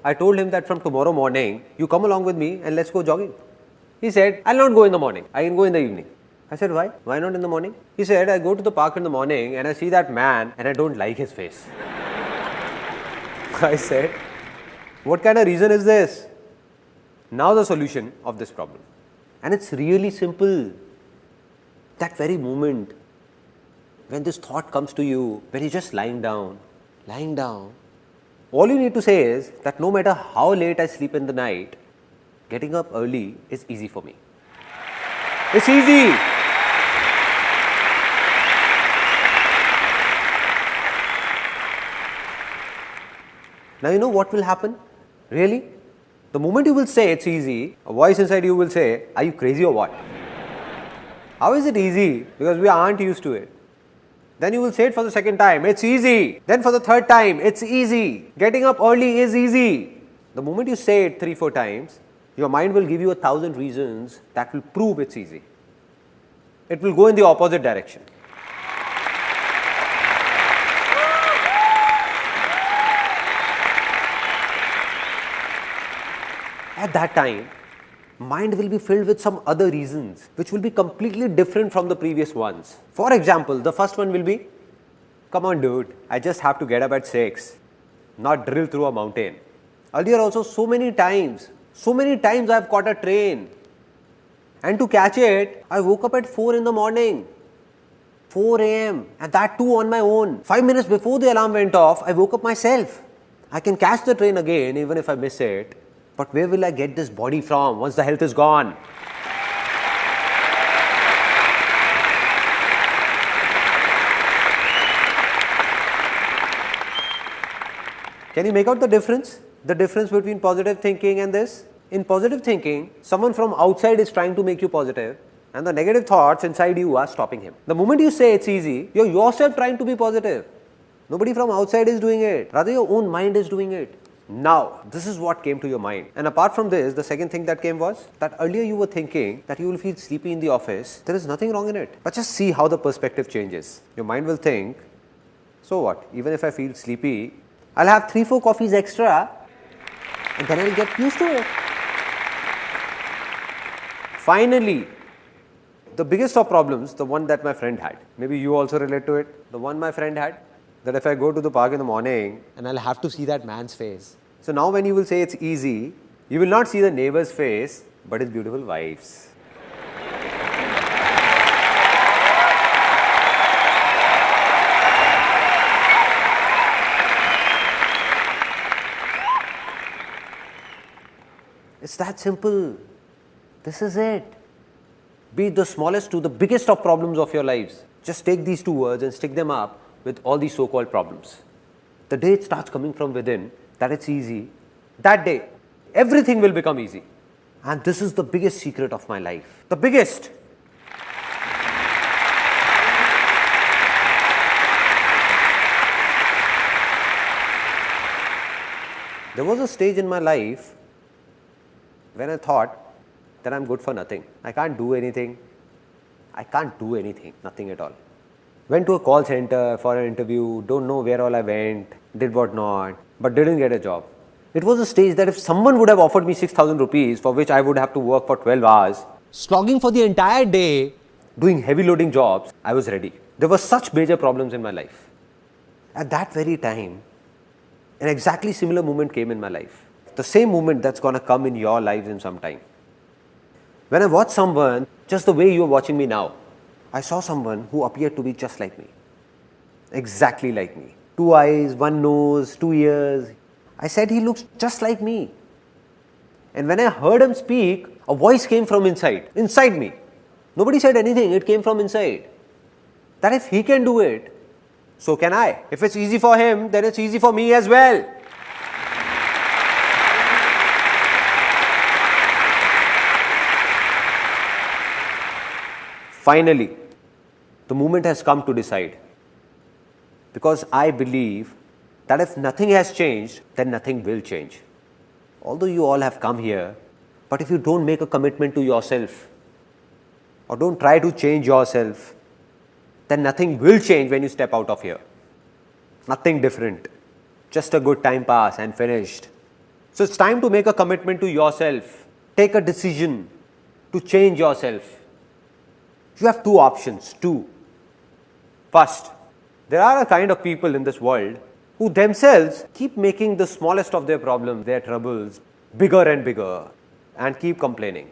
I told him that from tomorrow morning, you come along with me and let's go jogging. He said, I'll not go in the morning, I can go in the evening. I said, why? Why not in the morning? He said, I go to the park in the morning and I see that man and I don't like his face. I said, what kind of reason is this? Now the solution of this problem. And it's really simple. That very moment when this thought comes to you, when you're just lying down, all you need to say is that no matter how late I sleep in the night, getting up early is easy for me. It's easy. Now you know what will happen? Really? The moment you will say it's easy, a voice inside you will say, are you crazy or what? How is it easy? Because we aren't used to it. Then you will say it for the second time, it's easy. Then for the third time, it's easy. Getting up early is easy. The moment you say it 3-4 times, your mind will give you 1,000 reasons that will prove it's easy. It will go in the opposite direction. At that time, mind will be filled with some other reasons which will be completely different from the previous ones. For example, the first one will be, come on dude, I just have to get up at 6, not drill through a mountain. Earlier also so many times I have caught a train and to catch it, I woke up at 4 in the morning, 4 a.m. and that too on my own. 5 minutes before the alarm went off, I woke up myself. I can catch the train again even if I miss it. But where will I get this body from once the health is gone? Can you make out the difference? The difference between positive thinking and this? In positive thinking, someone from outside is trying to make you positive and the negative thoughts inside you are stopping him. The moment you say it's easy, you're yourself trying to be positive. Nobody from outside is doing it. Rather, your own mind is doing it. Now, this is what came to your mind. And apart from this, the second thing that came was that earlier you were thinking that you will feel sleepy in the office. There is nothing wrong in it. But just see how the perspective changes. Your mind will think, so what? Even if I feel sleepy, I'll have 3-4 coffees extra and then I'll get used to it. Finally, the biggest of problems, the one that my friend had. Maybe you also relate to it. The one my friend had, that if I go to the park in the morning and I'll have to see that man's face. So now when you will say it's easy, you will not see the neighbor's face, but his beautiful wife's. It's that simple. This is it. Be it the smallest to the biggest of problems of your lives. Just take these 2 words and stick them up with all these so-called problems. The day it starts coming from within, that it's easy, that day, everything will become easy. And this is the biggest secret of my life. The biggest. There was a stage in my life when I thought that I'm good for nothing. I can't do anything. Nothing at all. Went to a call center for an interview, don't know where all I went, did what not, but didn't get a job. It was a stage that if someone would have offered me 6,000 rupees for which I would have to work for 12 hours, slogging for the entire day, doing heavy loading jobs, I was ready. There were such major problems in my life. At that very time, an exactly similar moment came in my life. The same moment that's going to come in your lives in some time. When I watched someone, just the way you are watching me now, I saw someone who appeared to be just like me. Exactly like me. 2 eyes, 1 nose, 2 ears. I said he looks just like me. And when I heard him speak, a voice came from inside me. Nobody said anything, it came from inside. That if he can do it, so can I. If it's easy for him, then it's easy for me as well. Finally, the moment has come to decide. Because I believe that if nothing has changed, then nothing will change. Although you all have come here, but if you don't make a commitment to yourself, or don't try to change yourself, then nothing will change when you step out of here. Nothing different. Just a good time pass and finished. So it's time to make a commitment to yourself. Take a decision to change yourself. You have two options. First, there are a kind of people in this world who themselves keep making the smallest of their problems, their troubles, bigger and bigger, and keep complaining.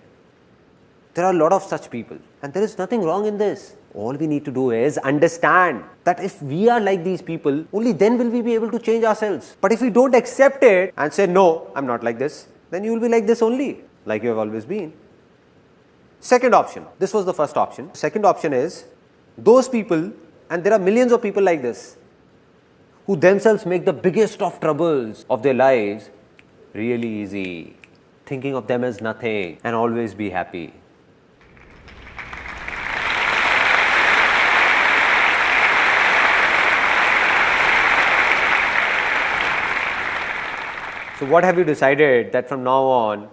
There are a lot of such people, and there is nothing wrong in this. All we need to do is understand that if we are like these people, only then will we be able to change ourselves. But if we don't accept it and say, no, I'm not like this, then you will be like this only, like you have always been. Second option, this was the first option. Second option is those people, and there are millions of people like this, who themselves make the biggest of troubles of their lives really easy, thinking of them as nothing and always be happy. So what have you decided that from now on,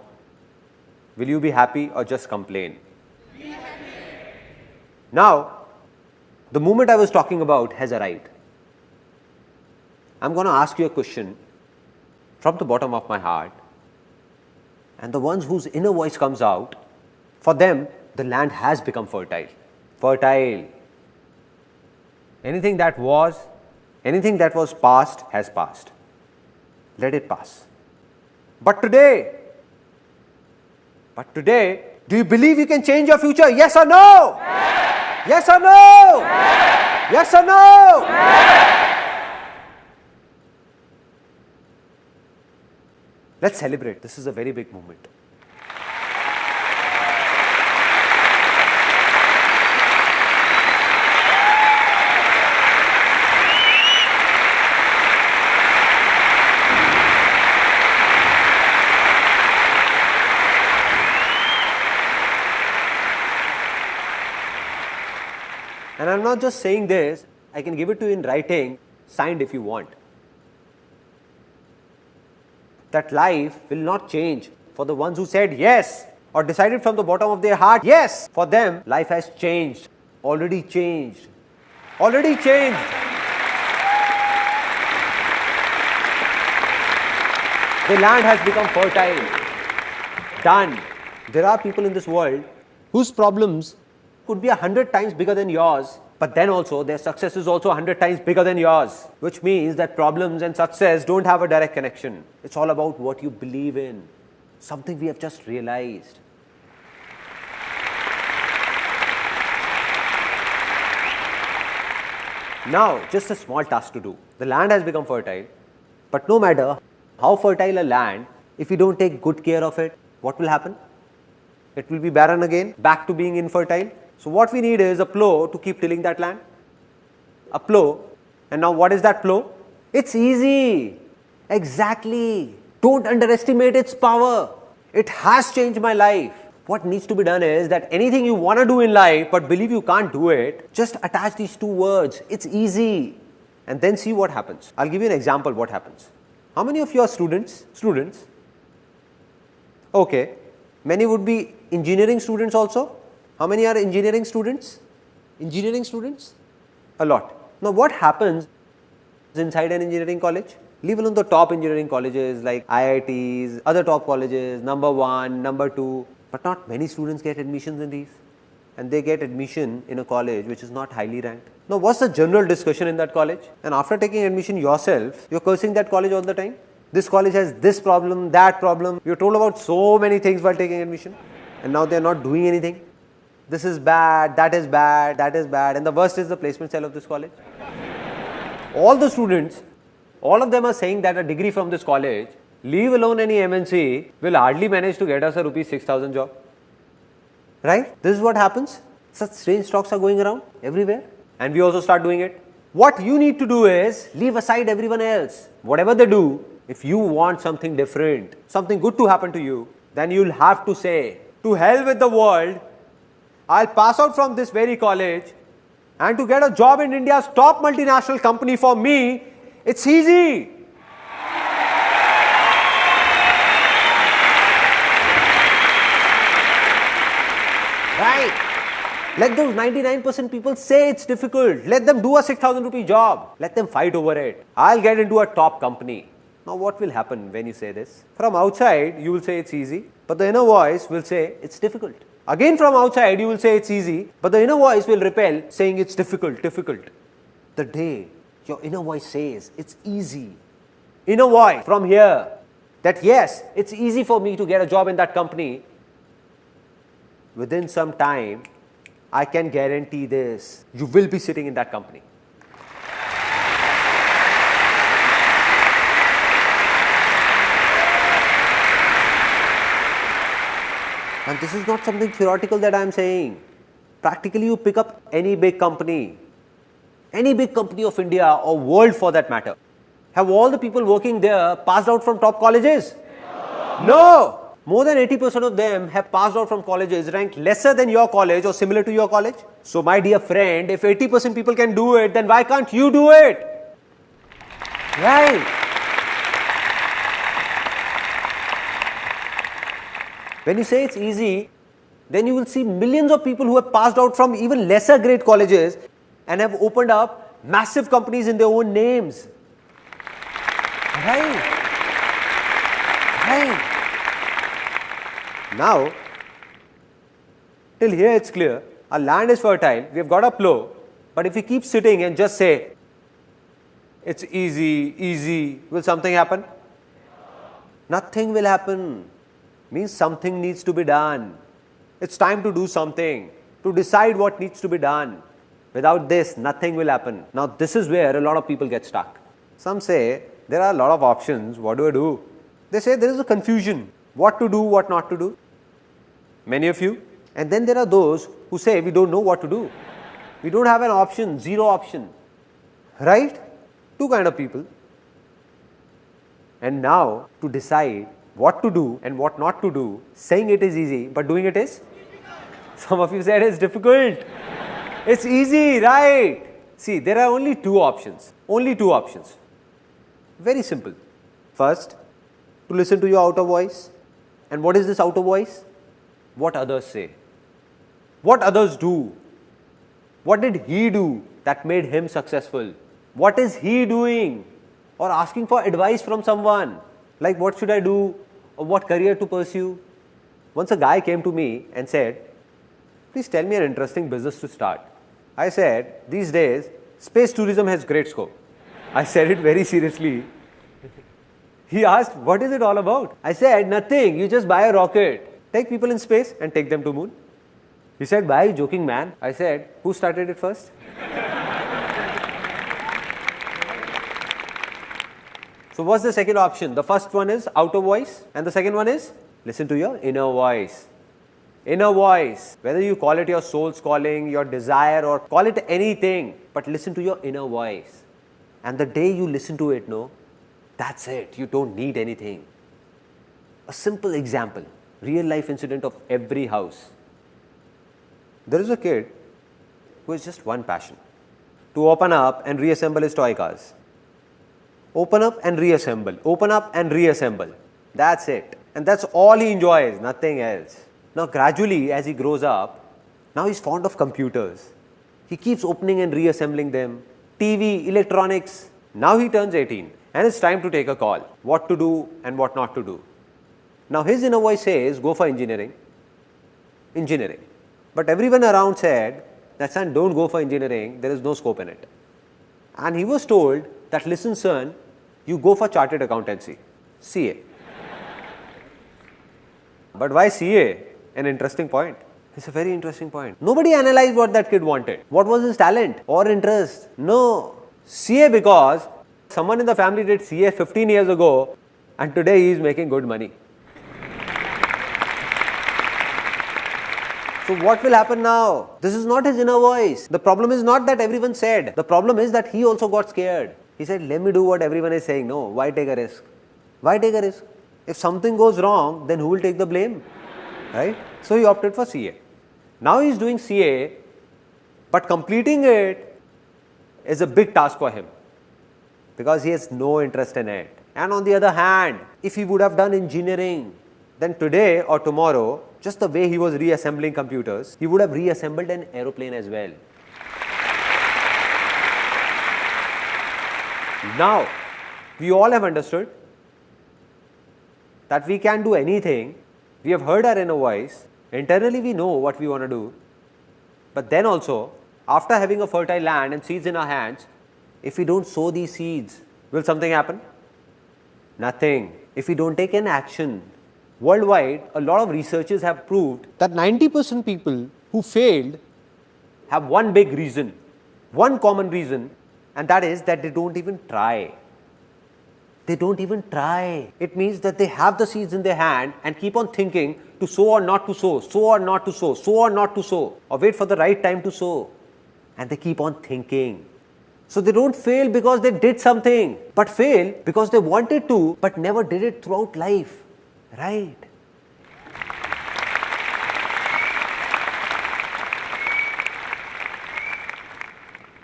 will you be happy or just complain? Be happy. Now, the moment I was talking about has arrived. I'm going to ask you a question from the bottom of my heart, and the ones whose inner voice comes out, for them, the land has become fertile. Fertile. Anything that was past has passed. Let it pass. But today, do you believe you can change your future? Yes or no? Yes or no? Yes or no? Let's celebrate. This is a very big moment. And I'm not just saying this, I can give it to you in writing, signed if you want. That life will not change for the ones who said yes or decided from the bottom of their heart yes. For them, life has changed, already changed, already changed. The land has become fertile, done. There are people in this world whose problems could be 100 times bigger than yours, but then also their success is also 100 times bigger than yours, which means that problems and success don't have a direct connection. It's all about what you believe in, something we have just realized. Now, just a small task to do. The land has become fertile, but no matter how fertile a land, if you don't take good care of it, what will happen? It will be barren again, back to being infertile. So what we need is a plow to keep tilling that land. A plow. And now what is that plow? It's easy. Exactly. Don't underestimate its power. It has changed my life. What needs to be done is that anything you want to do in life but believe you can't do it, just attach these two words. It's easy. And then see what happens. I'll give you an example what happens. How many of you are students? Okay. Many would be engineering students also. How many are engineering students? Engineering students? A lot. Now what happens inside an engineering college? Leave alone the top engineering colleges like IITs, other top colleges, number 1, number 2, but not many students get admissions in these. And they get admission in a college which is not highly ranked. Now what's the general discussion in that college? And after taking admission yourself, you're cursing that college all the time. This college has this problem, that problem. You're told about so many things while taking admission. And now they're not doing anything. This is bad, that is bad, that is bad. And the worst is the placement cell of this college. All the students, all of them are saying that a degree from this college, leave alone any MNC, will hardly manage to get us a rupees 6,000 job. Right? This is what happens. Such strange talks are going around everywhere. And we also start doing it. What you need to do is leave aside everyone else. Whatever they do, if you want something different, something good to happen to you, then you'll have to say, to hell with the world, I'll pass out from this very college, and to get a job in India's top multinational company for me, it's easy. Right? Let those 99% people say it's difficult. Let them do a 6,000 rupee job. Let them fight over it. I'll get into a top company. Now what will happen when you say this? From outside, you will say it's easy, but the inner voice will say it's difficult. Again from outside, you will say it's easy, but the inner voice will repel, saying it's difficult, difficult. The day your inner voice says it's easy, inner voice from here, that yes, it's easy for me to get a job in that company, within some time, I can guarantee this, you will be sitting in that company. And this is not something theoretical that I am saying. Practically, you pick up any big company of India or world for that matter. Have all the people working there passed out from top colleges? No! More than 80% of them have passed out from colleges ranked lesser than your college or similar to your college. So my dear friend, if 80% people can do it, then why can't you do it? Right? When you say it's easy, then you will see millions of people who have passed out from even lesser grade colleges and have opened up massive companies in their own names. Right? Right? Now, till here it's clear, our land is fertile, we have got a plow, but if we keep sitting and just say, it's easy, easy, will something happen? Nothing will happen. Means something needs to be done. It's time to do something, to decide what needs to be done. Without this, nothing will happen. Now, this is where a lot of people get stuck. Some say, there are a lot of options, what do I do? They say there is a confusion, what to do, what not to do. Many of you. And then there are those who say, we don't know what to do. We don't have an option, zero option. Right? Two kind of people. And now, to decide what to do and what not to do, saying it is easy, but doing it is? Some of you said it's difficult. It's easy, right? See, there are only two options. Only two options. Very simple. First, to listen to your outer voice. And what is this outer voice? What others say. What others do. What did he do that made him successful? What is he doing? Or asking for advice from someone. Like what should I do? Or what career to pursue? Once a guy came to me and said, please tell me an interesting business to start. I said, these days, space tourism has great scope. I said it very seriously. He asked, what is it all about? I said, nothing. You just buy a rocket, take people in space and take them to moon. He said, why are you joking, man? I said, who started it first? So what's the second option? The first one is outer voice and the second one is listen to your inner voice. Inner voice, whether you call it your soul's calling, your desire or call it anything, but listen to your inner voice. And the day you listen to it, no, that's it. You don't need anything. A simple example, real life incident of every house. There is a kid who has just one passion, to open up and reassemble his toy cars. Open up and reassemble, open up and reassemble. That's it. And that's all he enjoys, nothing else. Now gradually as he grows up, now he's fond of computers. He keeps opening and reassembling them. TV, electronics. Now he turns 18 and it's time to take a call. What to do and what not to do. Now his inner voice says, go for engineering. Engineering. But everyone around said, that son, don't go for engineering, there is no scope in it. And he was told that, listen son, you go for chartered accountancy, CA. But why CA? An interesting point. It's a very interesting point. Nobody analyzed what that kid wanted. What was his talent or interest? No. CA because someone in the family did CA 15 years ago and today he is making good money. So what will happen now? This is not his inner voice. The problem is not that everyone said. The problem is that he also got scared. He said, let me do what everyone is saying. No, why take a risk? Why take a risk? If something goes wrong, then who will take the blame? Right? So he opted for CA. Now he is doing CA, but completing it is a big task for him because he has no interest in it. And on the other hand, if he would have done engineering, then today or tomorrow, just the way he was reassembling computers, he would have reassembled an aeroplane as well. Now, we all have understood that we can do anything. We have heard our inner voice. Internally, we know what we want to do. But then also, after having a fertile land and seeds in our hands, if we don't sow these seeds, will something happen? Nothing. If we don't take an action. Worldwide, a lot of researchers have proved that 90% people who failed have one big reason, one common reason, and that is that they don't even try. They don't even try. It means that they have the seeds in their hand and keep on thinking to sow or not to sow, sow or not to sow, sow or not to sow, or wait for the right time to sow. And they keep on thinking. So they don't fail because they did something, but fail because they wanted to, but never did it throughout life. Right?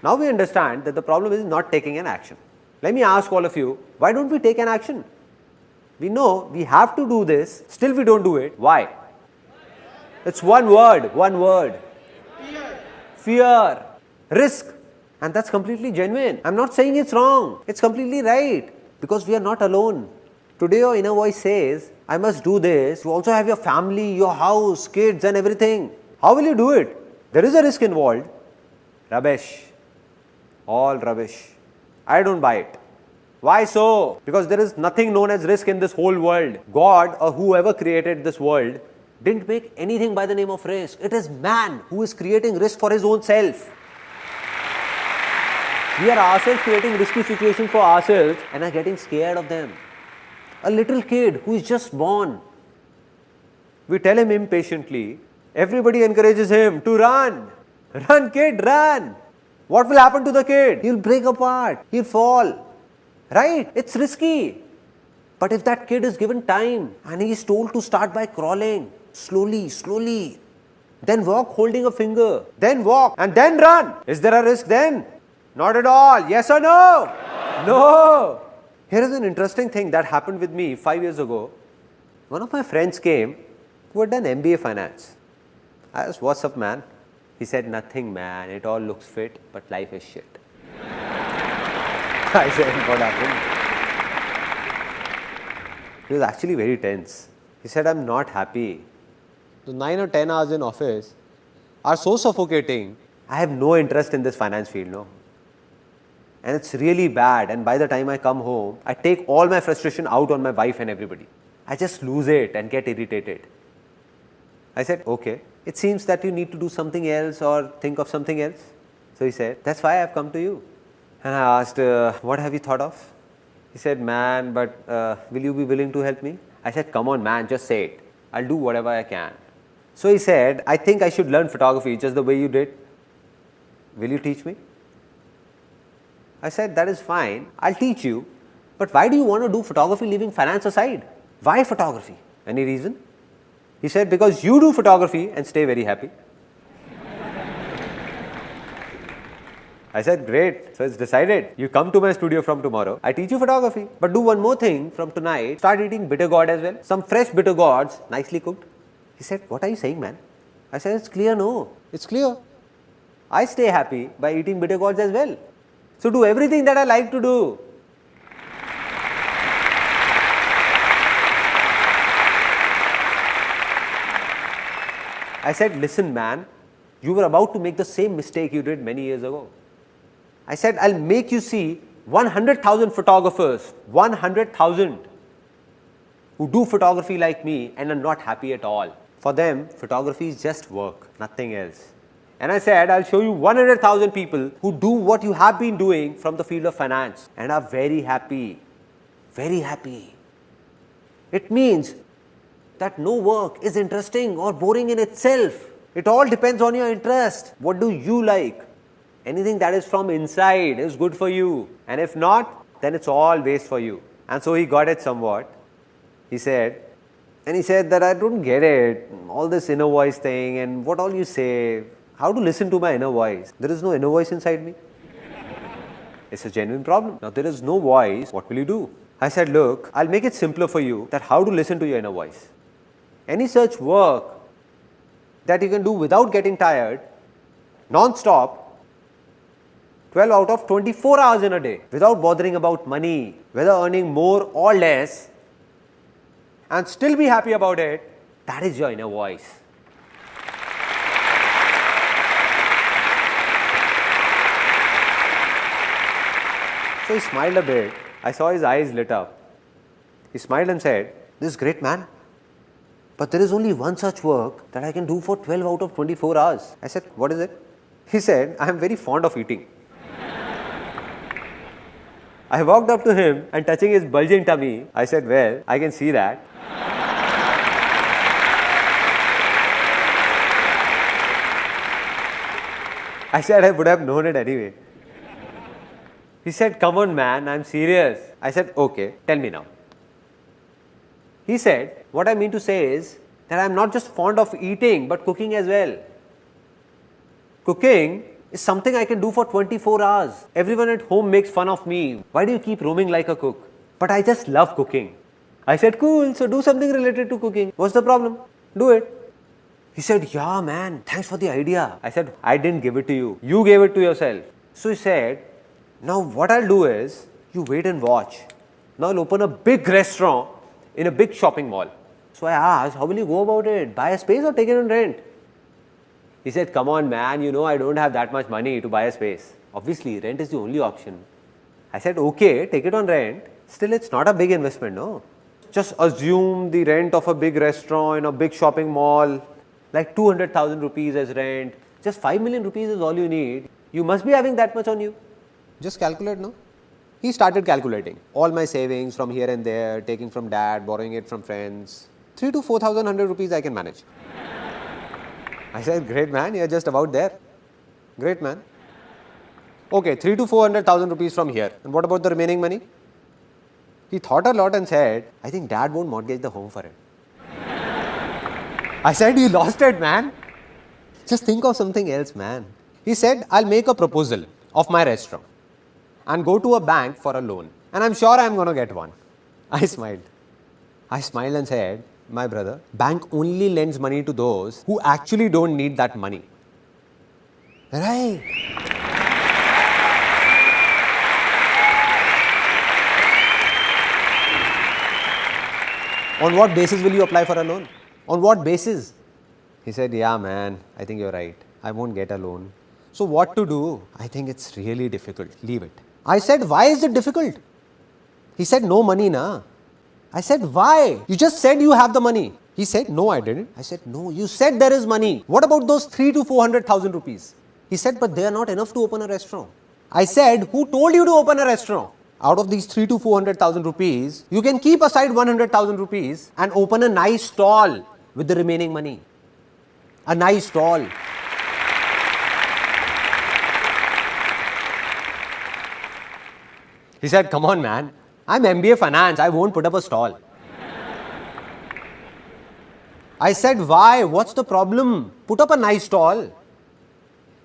Now we understand that the problem is not taking an action. Let me ask all of you, why don't we take an action? We know we have to do this, still we don't do it. Why? It's one word, one word. Fear. Risk. And that's completely genuine. I'm not saying it's wrong. It's completely right. Because we are not alone. Today your inner voice says, I must do this. You also have your family, your house, kids and everything. How will you do it? There is a risk involved. Rubbish. All rubbish. I don't buy it. Why so? Because there is nothing known as risk in this whole world. God or whoever created this world didn't make anything by the name of risk. It is man who is creating risk for his own self. We are ourselves creating risky situations for ourselves and are getting scared of them. A little kid who is just born, we tell him impatiently, everybody encourages him to run. Run kid, run. What will happen to the kid? He'll break apart, he'll fall. Right? It's risky. But if that kid is given time and he is told to start by crawling, slowly, slowly, then walk holding a finger, then walk and then run. Is there a risk then? Not at all. Yes or no? No. Here is an interesting thing that happened with me 5 years ago. One of my friends came who had done MBA finance. I asked, what's up man? He said, nothing man, it all looks fit, but life is shit. I said, what happened? He was actually very tense. He said, I'm not happy. The 9 or 10 hours in office are so suffocating. I have no interest in this finance field, no. And it's really bad, and by the time I come home, I take all my frustration out on my wife and everybody. I just lose it and get irritated. I said, okay, it seems that you need to do something else or think of something else. So he said, that's why I've come to you. And I asked, what have you thought of? He said, man, but will you be willing to help me? I said, come on man, just say it. I'll do whatever I can. So he said, I think I should learn photography just the way you did. Will you teach me? I said, that is fine, I'll teach you. But why do you want to do photography leaving finance aside? Why photography? Any reason? He said, because you do photography and stay very happy. I said, great, so it's decided. You come to my studio from tomorrow, I teach you photography. But do one more thing from tonight, start eating bitter gourd as well. Some fresh bitter gourds, nicely cooked. He said, what are you saying man? I said, it's clear, no, it's clear. I stay happy by eating bitter gourds as well. So do everything that I like to do. I said, listen man, you were about to make the same mistake you did many years ago. I said, I'll make you see 100,000 photographers, 100,000 who do photography like me and are not happy at all. For them, photography is just work, nothing else. And I said, I'll show you 100,000 people who do what you have been doing from the field of finance and are very happy. Very happy. It means that no work is interesting or boring in itself. It all depends on your interest. What do you like? Anything that is from inside is good for you. And if not, then it's all waste for you. And so he got it somewhat. He said that I don't get it. All this inner voice thing and what all you say. How to listen to my inner voice? There is no inner voice inside me. It's a genuine problem. Now there is no voice. What will you do? I said, look, I'll make it simpler for you that how to listen to your inner voice. Any such work that you can do without getting tired, non-stop, 12 out of 24 hours in a day, without bothering about money, whether earning more or less, and still be happy about it, that is your inner voice. So he smiled a bit. I saw his eyes lit up. He smiled and said, "This is great, man. But there is only one such work that I can do for 12 out of 24 hours. I said, "What is it?" He said, "I am very fond of eating." I walked up to him and touching his bulging tummy, I said, "Well, I can see that." I said I would have known it anyway. He said, "Come on, man, I'm serious." I said, "Okay, tell me now." He said, "What I mean to say is that I'm not just fond of eating, but cooking as well. Cooking is something I can do for 24 hours. Everyone at home makes fun of me. Why do you keep roaming like a cook? But I just love cooking." I said, "Cool, so do something related to cooking. What's the problem? Do it." He said, "Yeah, man, thanks for the idea." I said, "I didn't give it to you. You gave it to yourself." So he said, "Now what I'll do is, you wait and watch. Now I'll open a big restaurant in a big shopping mall." So I asked, "How will you go about it? Buy a space or take it on rent?" He said, "Come on, man, you know I don't have that much money to buy a space. Obviously, rent is the only option." I said, "Okay, take it on rent. Still, it's not a big investment, no? Just assume the rent of a big restaurant in a big shopping mall, like 200,000 rupees as rent. Just 5 million rupees is all you need. You must be having that much on you. Just calculate, no?" He started calculating all my savings from here and there, taking from dad, borrowing it from friends. 3 to 4,100 rupees I can manage. I said, "Great, man, you're just about there. Great, man. Okay, 3 to 400,000 rupees from here. And what about the remaining money?" He thought a lot and said, "I think dad won't mortgage the home for it." I said, "You lost it, man. Just think of something else, man." He said, "I'll make a proposal of my restaurant and go to a bank for a loan. And I'm sure I'm going to get one." I smiled. I smiled and said, "My brother, bank only lends money to those who actually don't need that money." Right. On what basis will you apply for a loan? On what basis? He said, "Yeah, man, I think you're right. I won't get a loan." So what to do? I think it's really difficult. Leave it. I said, "Why is it difficult?" He said, "No money, na." I said, "Why? You just said you have the money." He said, "No, I didn't." I said, "No, you said there is money. What about those 3 to 400,000 rupees? He said, "But they are not enough to open a restaurant." I said, "Who told you to open a restaurant? Out of these 3 to 400,000 rupees, you can keep aside 100,000 rupees and open a nice stall with the remaining money. A nice stall." He said, "Come on, man. I'm MBA finance. I won't put up a stall." I said, "Why? What's the problem? Put up a nice stall."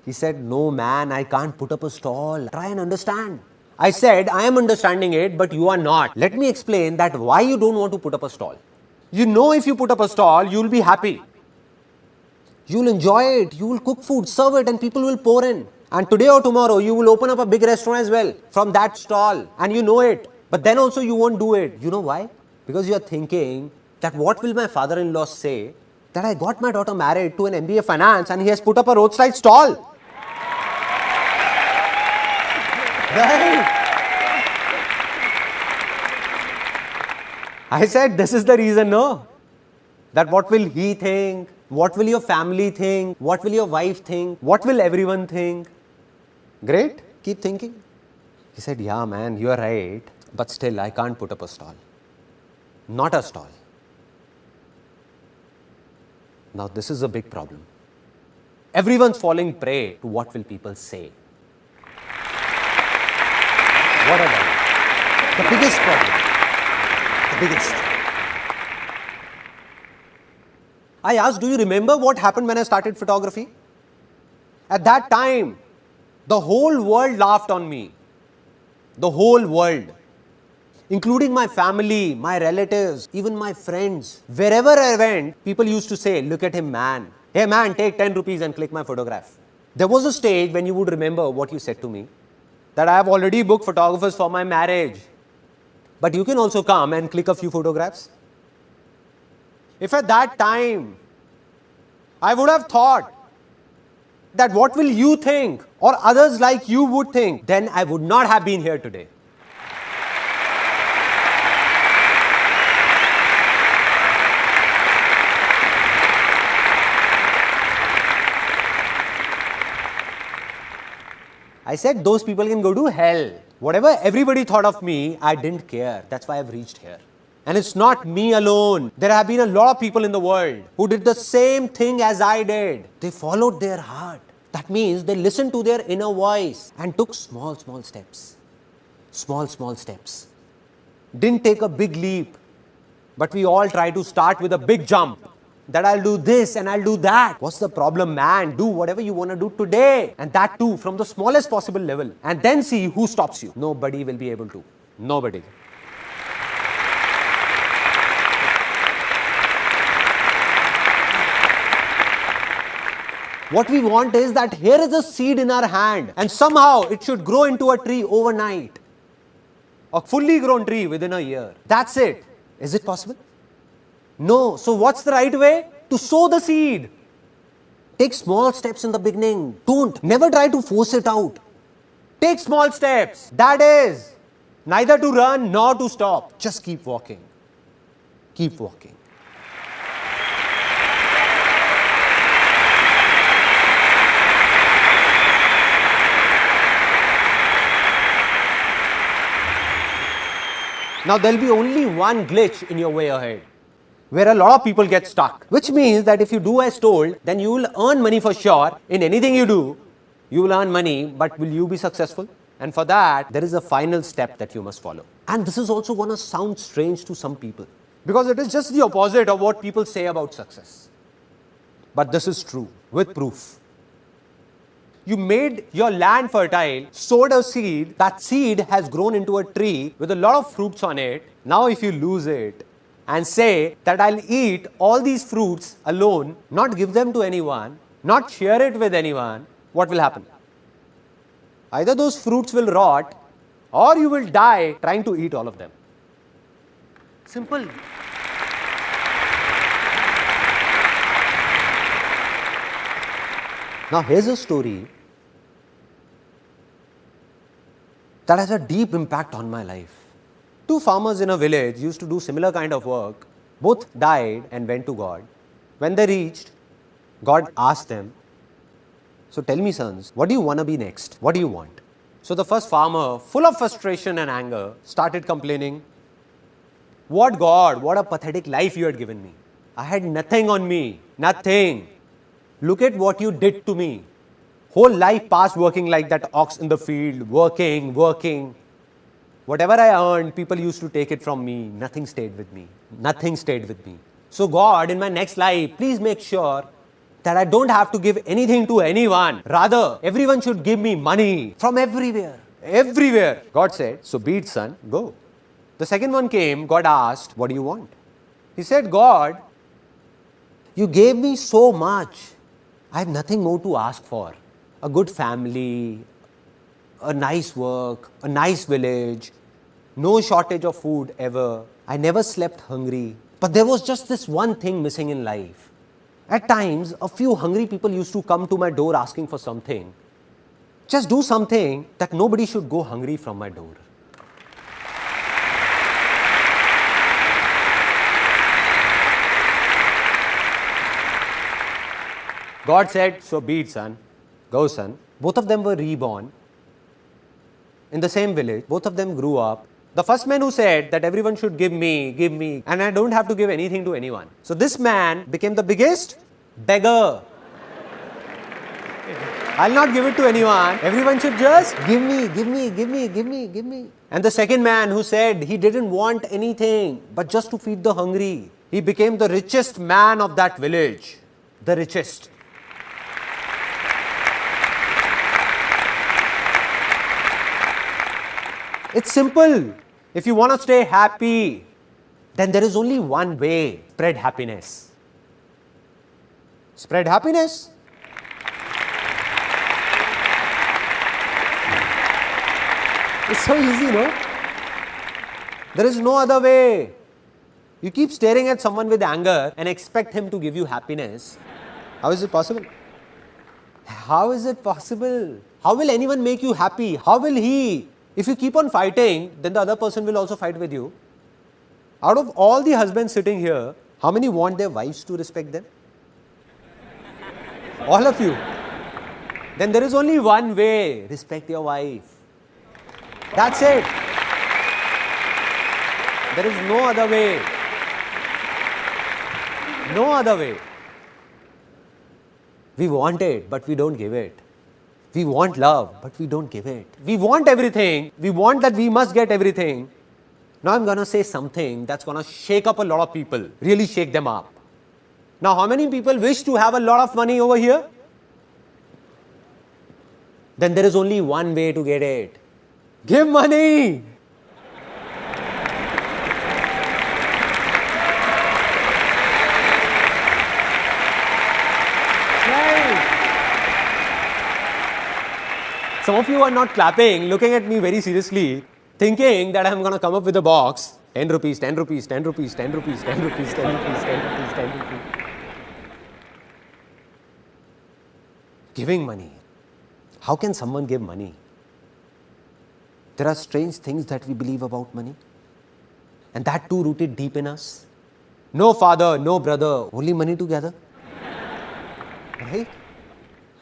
He said, "No, man, I can't put up a stall. Try and understand." I said, "I am understanding it, but you are not. Let me explain that why you don't want to put up a stall. You know if you put up a stall, you will be happy. You will enjoy it. You will cook food, serve it, and people will pour in. And today or tomorrow, you will open up a big restaurant as well from that stall. And you know it. But then also you won't do it. You know why? Because you are thinking that what will my father-in-law say that I got my daughter married to an MBA finance and he has put up a roadside stall." Right? I said, "This is the reason, no? That what will he think? What will your family think? What will your wife think? What will everyone think?" Great, keep thinking. He said, "Yeah, man, you are right. But still, I can't put up a stall. Not a stall." Now, this is a big problem. Everyone's falling prey to what will people say. What about it? The biggest problem. The biggest. I asked, "Do you remember what happened when I started photography?" At that time, the whole world laughed on me. The whole world. Including my family, my relatives, even my friends. Wherever I went, people used to say, "Look at him, man. Hey man, take 10 rupees and click my photograph. There was a stage when you would remember what you said to me, that I have already booked photographers for my marriage. But you can also come and click a few photographs. If at that time I would have thought that what will you think or others like you would think, then I would not have been here today. I said those people can go to hell. Whatever everybody thought of me, I didn't care. That's why I've reached here. And it's not me alone. There have been a lot of people in the world who did the same thing as I did. They followed their heart. That means they listened to their inner voice and took small steps. Small steps. Didn't take a big leap. But we all try to start with a big jump. That I'll do this and I'll do that. What's the problem, man? Do whatever you want to do today. And that too from the smallest possible level. And then see who stops you. Nobody will be able to. Nobody. What we want is that here is a seed in our hand and somehow it should grow into a tree overnight. A fully grown tree within a year. That's it. Is it possible? No. So what's the right way? To sow the seed. Take small steps in the beginning. Never try to force it out. Take small steps. That is, neither to run nor to stop. Just keep walking. Keep walking. Now there'll be only one glitch in your way ahead, where a lot of people get stuck. Which means that if you do as told, then you will earn money for sure. In anything you do, you will earn money, but will you be successful? And for that, there is a final step that you must follow. And this is also going to sound strange to some people, because it is just the opposite of what people say about success. But this is true, with proof. You made your land fertile, sowed a seed, that seed has grown into a tree with a lot of fruits on it. Now if you lose it and say that I'll eat all these fruits alone, not give them to anyone, not share it with anyone, what will happen? Either those fruits will rot or you will die trying to eat all of them. Simple. Now here's a story that has a deep impact on my life. Two farmers in a village used to do similar kind of work. Both died and went to God. When they reached, God asked them, so tell me sons, what do you want to be next? What do you want? So the first farmer, full of frustration and anger, started complaining, what God, what a pathetic life you had given me. I had nothing on me, nothing. Look at what you did to me. Whole life passed working like that ox in the field, working. Whatever I earned, people used to take it from me. Nothing stayed with me. Nothing stayed with me. So God, in my next life, please make sure that I don't have to give anything to anyone. Rather, everyone should give me money from everywhere. Everywhere. God said, so be it, son, go. The second one came, God asked, what do you want? He said, God, you gave me so much. I have nothing more to ask for. A good family, a nice work, a nice village, no shortage of food ever. I never slept hungry. But there was just this one thing missing in life. At times, a few hungry people used to come to my door asking for something. Just do something that nobody should go hungry from my door. God said, so be it, son. Go, son. Both of them were reborn in the same village. Both of them grew up. The first man who said that everyone should give me, and I don't have to give anything to anyone. So this man became the biggest beggar. I'll not give it to anyone. Everyone should just give me. And the second man who said he didn't want anything but just to feed the hungry, he became the richest man of that village. The richest. It's simple. If you want to stay happy, then there is only one way: spread happiness. Spread happiness. It's so easy, no? There is no other way. You keep staring at someone with anger and expect him to give you happiness. How is it possible? How is it possible? How will anyone make you happy? How will he? If you keep on fighting, then the other person will also fight with you. Out of all the husbands sitting here, how many want their wives to respect them? All of you. Then there is only one way. Respect your wife. That's it. There is no other way. No other way. We want it, but we don't give it. We want love, but we don't give it. We want everything. We want that we must get everything. Now I'm going to say something that's going to shake up a lot of people. Really shake them up. Now how many people wish to have a lot of money over here? Then there is only one way to get it. Give money. Some of you are not clapping, looking at me very seriously, thinking that I'm going to come up with a box. 10 rupees, 10 rupees, 10 rupees, 10 rupees, 10 rupees, 10 rupees, 10 rupees, 10 rupees. Giving money. How can someone give money? There are strange things that we believe about money. And that too rooted deep in us. No father, no brother, only money together. Right?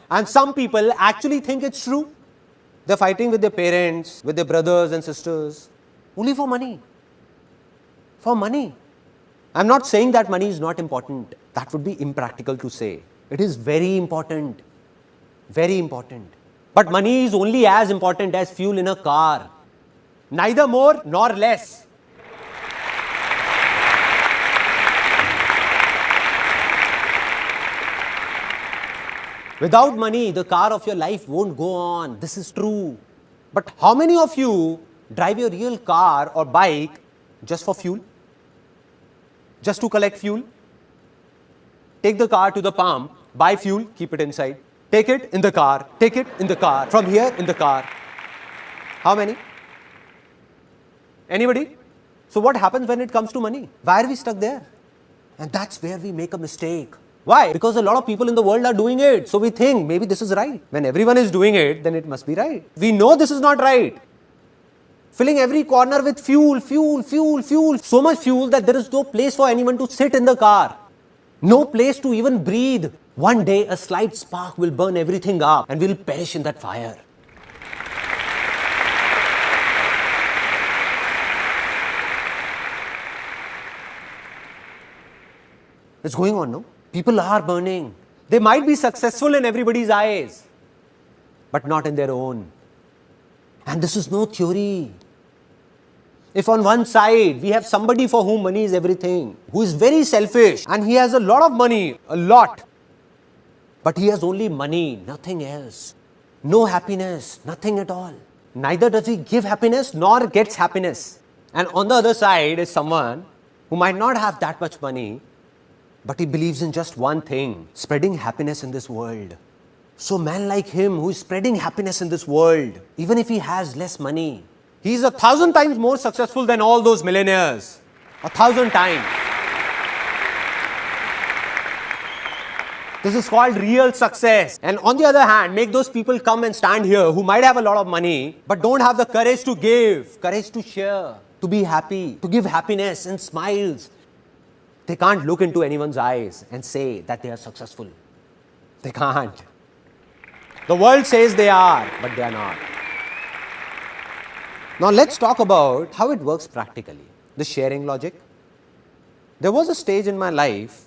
And some people actually think it's true. They're fighting with their parents, with their brothers and sisters, only for money. For money. I'm not saying that money is not important. That would be impractical to say. It is very important. Very important. But money is only as important as fuel in a car. Neither more nor less. Without money, the car of your life won't go on. This is true. But how many of you drive your real car or bike just for fuel? Just to collect fuel? Take the car to the pump, buy fuel, keep it inside. Take it in the car, take it in the car, from here in the car. How many? Anybody? So what happens when it comes to money? Why are we stuck there? And that's where we make a mistake. Why? Because a lot of people in the world are doing it. So we think maybe this is right. When everyone is doing it, then it must be right. We know this is not right. Filling every corner with fuel, fuel, fuel, fuel. So much fuel that there is no place for anyone to sit in the car. No place to even breathe. One day a slight spark will burn everything up and we'll perish in that fire. It's going on, no? People are burning. They might be successful in everybody's eyes, but not in their own. And this is no theory. If on one side we have somebody for whom money is everything, who is very selfish and he has a lot of money, a lot, but he has only money, nothing else. No happiness, nothing at all. Neither does he give happiness nor gets happiness. And on the other side is someone who might not have that much money, but he believes in just one thing, spreading happiness in this world. So man like him who is spreading happiness in this world, even if he has less money, he is 1,000 times more successful than all those millionaires. 1,000 times. This is called real success. And on the other hand, make those people come and stand here who might have a lot of money, but don't have the courage to give, courage to share, to be happy, to give happiness and smiles. They can't look into anyone's eyes and say that they are successful. They can't. The world says they are, but they are not. Now let's talk about how it works practically, the sharing logic. There was a stage in my life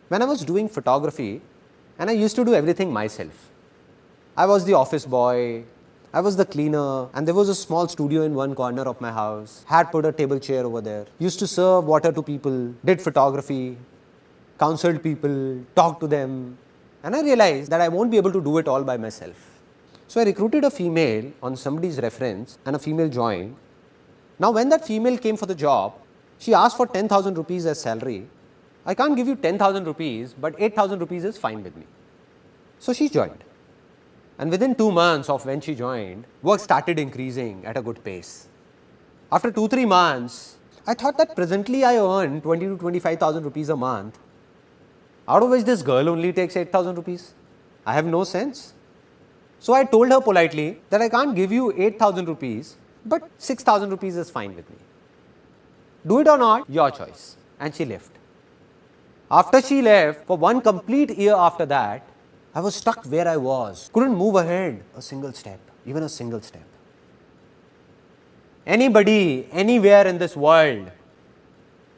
when I was doing photography and I used to do everything myself. I was the office boy, I was the cleaner, and there was a small studio in one corner of my house. Had put a table chair over there. Used to serve water to people, did photography, counseled people, talked to them. And I realized that I won't be able to do it all by myself. So I recruited a female on somebody's reference and a female joined. Now when that female came for the job, she asked for 10,000 rupees as salary I can't give you 10,000 rupees, but 8,000 rupees is fine with me. So she joined. And within 2 months of when she joined, work started increasing at a good pace. After 2-3 months, I thought that presently I earn 20 to 25,000 rupees a month, out of which this girl only takes 8,000 rupees. I have no sense. So I told her politely that I can't give you 8,000 rupees, but 6,000 rupees is fine with me. Do it or not, your choice. And she left. After she left, for 1 complete year after that, I was stuck where I was. Couldn't move ahead a single step, even a single step. Anybody, anywhere in this world,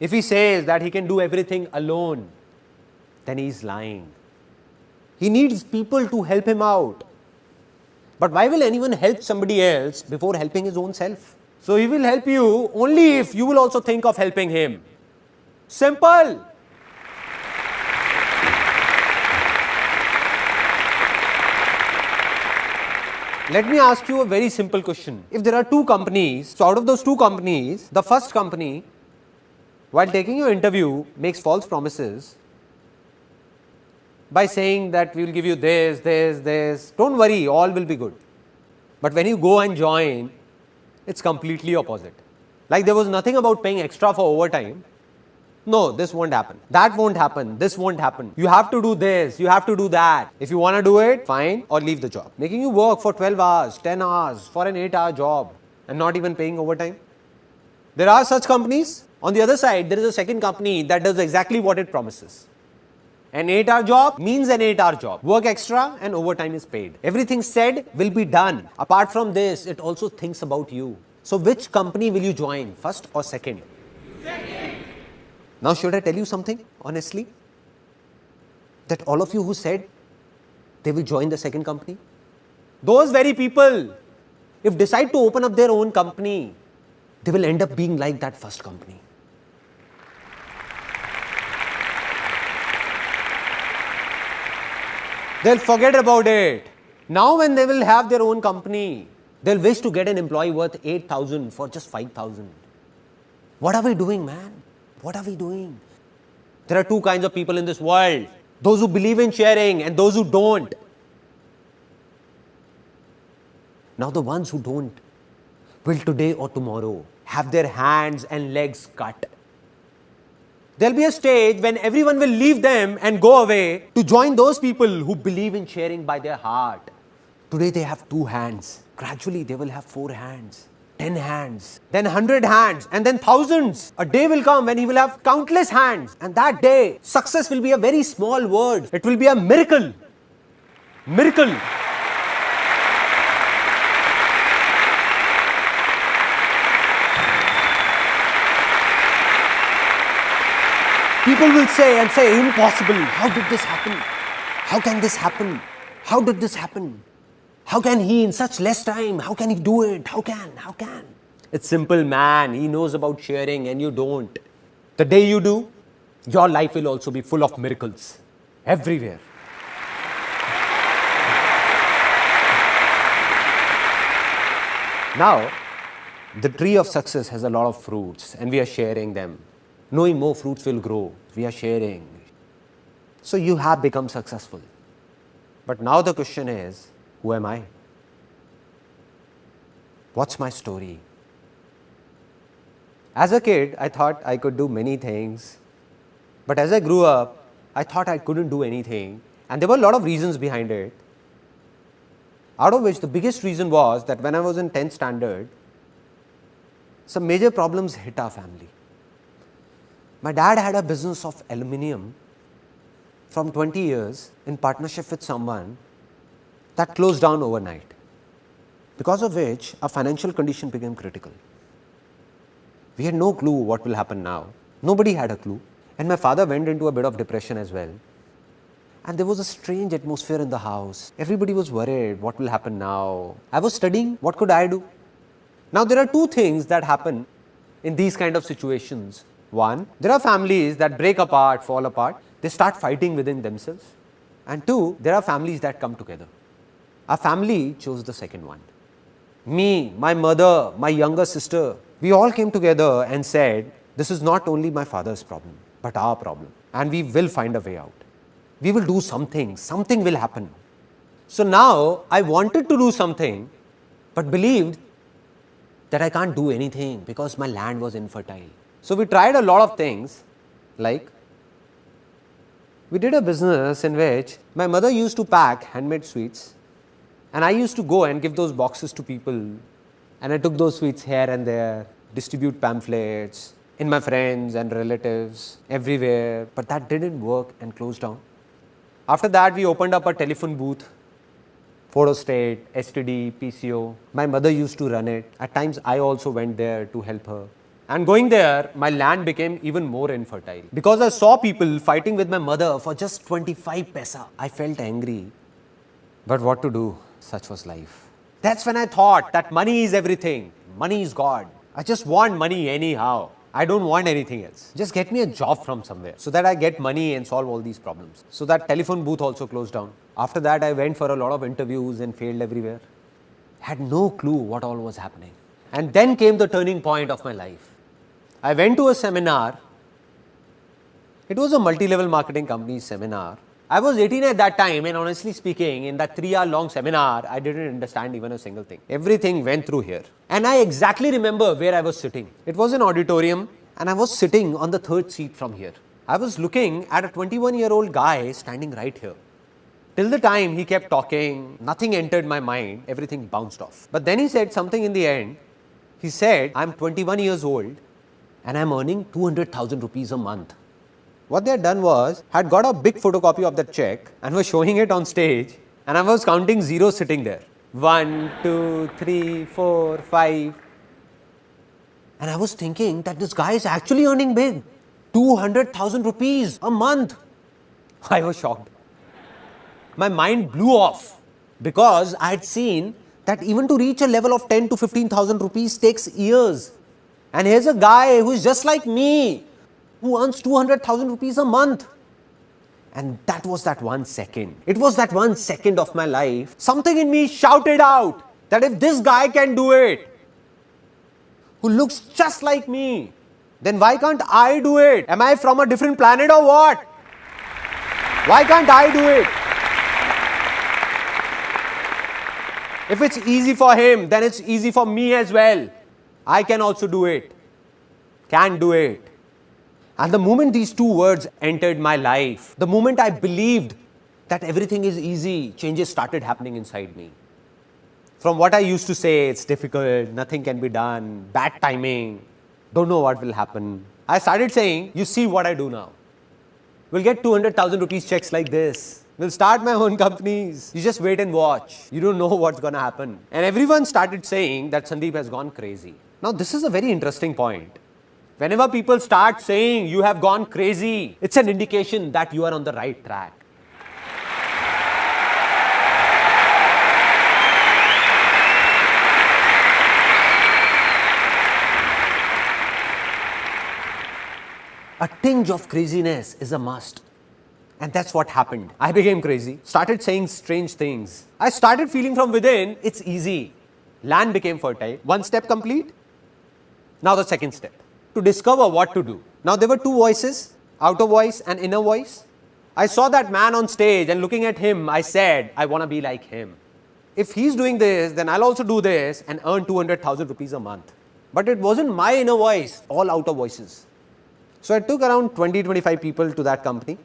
if he says that he can do everything alone, then he is lying. He needs people to help him out. But why will anyone help somebody else before helping his own self? So he will help you only if you will also think of helping him. Simple. Let me ask you a very simple question. If there are 2 companies, so out of those 2 companies, the first company, while taking your interview, makes false promises by saying that we will give you this, this, this. Don't worry, all will be good. But when you go and join, it's completely opposite. Like there was nothing about paying extra for overtime. No, this won't happen. That won't happen. This won't happen. You have to do this. You have to do that. If you want to do it, fine, or leave the job. Making you work for 12 hours, 10 hours for an 8-hour job and not even paying overtime. There are such companies. On the other side, there is a second company that does exactly what it promises. An 8-hour job means an 8-hour job. Work extra and overtime is paid. Everything said will be done. Apart from this, it also thinks about you. So which company will you join, first or second? Second. Now should I tell you something, honestly? That all of you who said they will join the second company, those very people, if decide to open up their own company, they will end up being like that first company. They'll forget about it. Now when they will have their own company, they'll wish to get an employee worth 8,000 for just 5,000. What are we doing, man? What are we doing? There are 2 kinds of people in this world. Those who believe in sharing and those who don't. Now the ones who don't will today or tomorrow have their hands and legs cut. There will be a stage when everyone will leave them and go away to join those people who believe in sharing by their heart. Today they have 2 hands. Gradually they will have 4 hands. 10 hands, then 100 hands, and then thousands. A day will come when he will have countless hands, and that day, success will be a very small word. It will be a miracle. Miracle. People will say impossible. How did this happen? How can this happen? How did this happen? How can he in such less time? How can he do it? How can? It's simple, man. He knows about sharing and you don't. The day you do, your life will also be full of miracles. Everywhere. Now, the tree of success has a lot of fruits and we are sharing them. Knowing more fruits will grow. We are sharing. So you have become successful. But now the question is, who am I? What's my story? As a kid, I thought I could do many things. But as I grew up, I thought I couldn't do anything. And there were a lot of reasons behind it. Out of which the biggest reason was that when I was in 10th standard, some major problems hit our family. My dad had a business of aluminium from 20 years in partnership with someone that closed down overnight, because of which our financial condition became critical. We had no clue what will happen now. Nobody had a clue. And my father went into a bit of depression as well. And there was a strange atmosphere in the house. Everybody was worried, what will happen now? I was studying, what could I do? Now there are 2 things that happen in these kind of situations. One, there are families that break apart, fall apart. They start fighting within themselves. And 2, there are families that come together. Our family chose the second one. Me, my mother, my younger sister, we all came together and said, this is not only my father's problem, but our problem. and we will find a way out. We will do something, something will happen. So now I wanted to do something, but believed that I can't do anything because my land was infertile. So we tried a lot of things, like we did a business in which my mother used to pack handmade sweets, and I used to go and give those boxes to people, and I took those sweets here and there, distribute pamphlets in my friends and relatives everywhere, but that didn't work and closed down. After that, we opened up a telephone booth, photo state, STD, PCO. My mother used to run it. At times, I also went there to help her. And going there, my land became even more infertile. Because I saw people fighting with my mother for just 25 paisa. I felt angry. But what to do? Such was life. That's when I thought that money is everything. Money is God. I just want money anyhow. I don't want anything else. Just get me a job from somewhere so that I get money and solve all these problems. So that telephone booth also closed down. After that, I went for a lot of interviews and failed everywhere. Had no clue what all was happening. And then came the turning point of my life. I went to a seminar. It was a multi-level marketing company seminar. I was 18 at that time, and honestly speaking, in that 3-hour long seminar, I didn't understand even a single thing. Everything went through here. And I exactly remember where I was sitting. It was an auditorium, and I was sitting on the third seat from here. I was looking at a 21-year-old guy standing right here. Till the time he kept talking, nothing entered my mind, everything bounced off. But then he said something in the end. He said, I'm 21 years old and I'm earning 200,000 rupees a month. What they had done was, had got a big photocopy of that check and was showing it on stage, and I was counting zeros sitting there. 1, 2, 3, 4, 5. And I was thinking that this guy is actually earning big. 200,000 rupees a month. I was shocked. My mind blew off because I had seen that even to reach a level of 10 to 15,000 rupees takes years. And here's a guy who is just like me, who earns 200,000 rupees a month. And that was that 1 second. It was that 1 second of my life. Something in me shouted out that if this guy can do it, who looks just like me, then why can't I do it? Am I from a different planet or what? Why can't I do it? If it's easy for him, then it's easy for me as well. I can also do it. Can do it. And the moment these two words entered my life, the moment I believed that everything is easy, changes started happening inside me. From what I used to say, it's difficult, nothing can be done, bad timing, don't know what will happen. I started saying, you see what I do now. We'll get 200,000 rupees checks like this. We'll start my own companies. You just wait and watch. You don't know what's going to happen. And everyone started saying that Sandeep has gone crazy. Now, this is a very interesting point. Whenever people start saying you have gone crazy, it's an indication that you are on the right track. A tinge of craziness is a must. And that's what happened. I became crazy, started saying strange things. I started feeling from within, it's easy. Land became fertile. 1 step complete. Now the second step, to discover what to do. Now there were 2 voices, outer voice and inner voice. I saw that man on stage and looking at him, I said, I want to be like him. If he's doing this, then I'll also do this and earn 200,000 rupees a month. But it wasn't my inner voice, all outer voices. So I took around 20-25 people to that company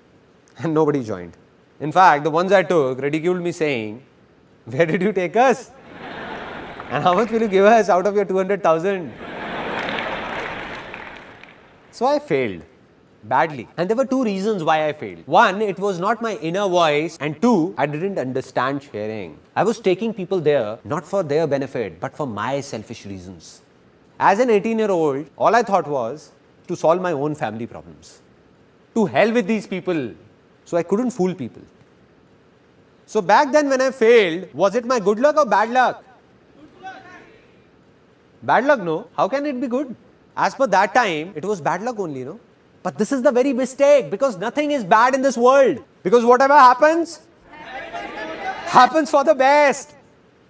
and nobody joined. In fact, the ones I took ridiculed me saying, where did you take us? And how much will you give us out of your 200,000? So I failed badly. And there were 2 reasons why I failed. 1, it was not my inner voice. And 2, I didn't understand sharing. I was taking people there not for their benefit, but for my selfish reasons. As an 18-year-old, all I thought was to solve my own family problems. To hell with these people. So I couldn't fool people. So back then when I failed, was it my good luck or bad luck? Bad luck, no. How can it be good? As per that time, it was bad luck only, no? But this is the very mistake, because nothing is bad in this world. Because whatever happens, happens for the best.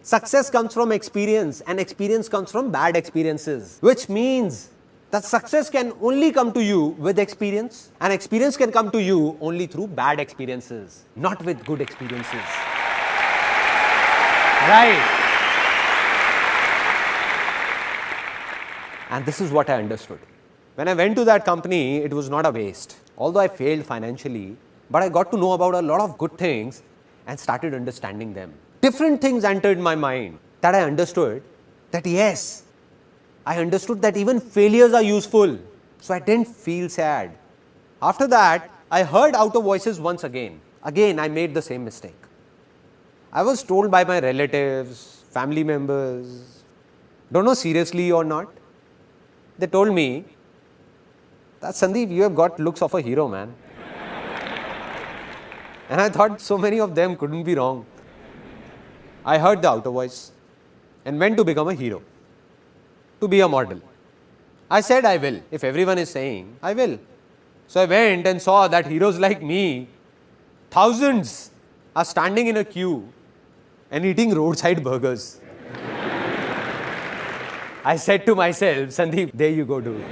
Success comes from experience, and experience comes from bad experiences. Which means that success can only come to you with experience, and experience can come to you only through bad experiences, not with good experiences. Right. And this is what I understood. When I went to that company, it was not a waste. Although I failed financially, but I got to know about a lot of good things and started understanding them. Different things entered my mind that I understood that yes, I understood that even failures are useful. So I didn't feel sad. After that, I heard outer voices once again. Again, I made the same mistake. I was told by my relatives, family members, don't know seriously or not. They told me that Sandeep, you have got looks of a hero, man. And I thought so many of them couldn't be wrong. I heard the outer voice and went to become a hero, to be a model. I said I will. If everyone is saying, I will. So I went and saw that heroes like me, thousands, are standing in a queue and eating roadside burgers. I said to myself, Sandeep, there you go, dude.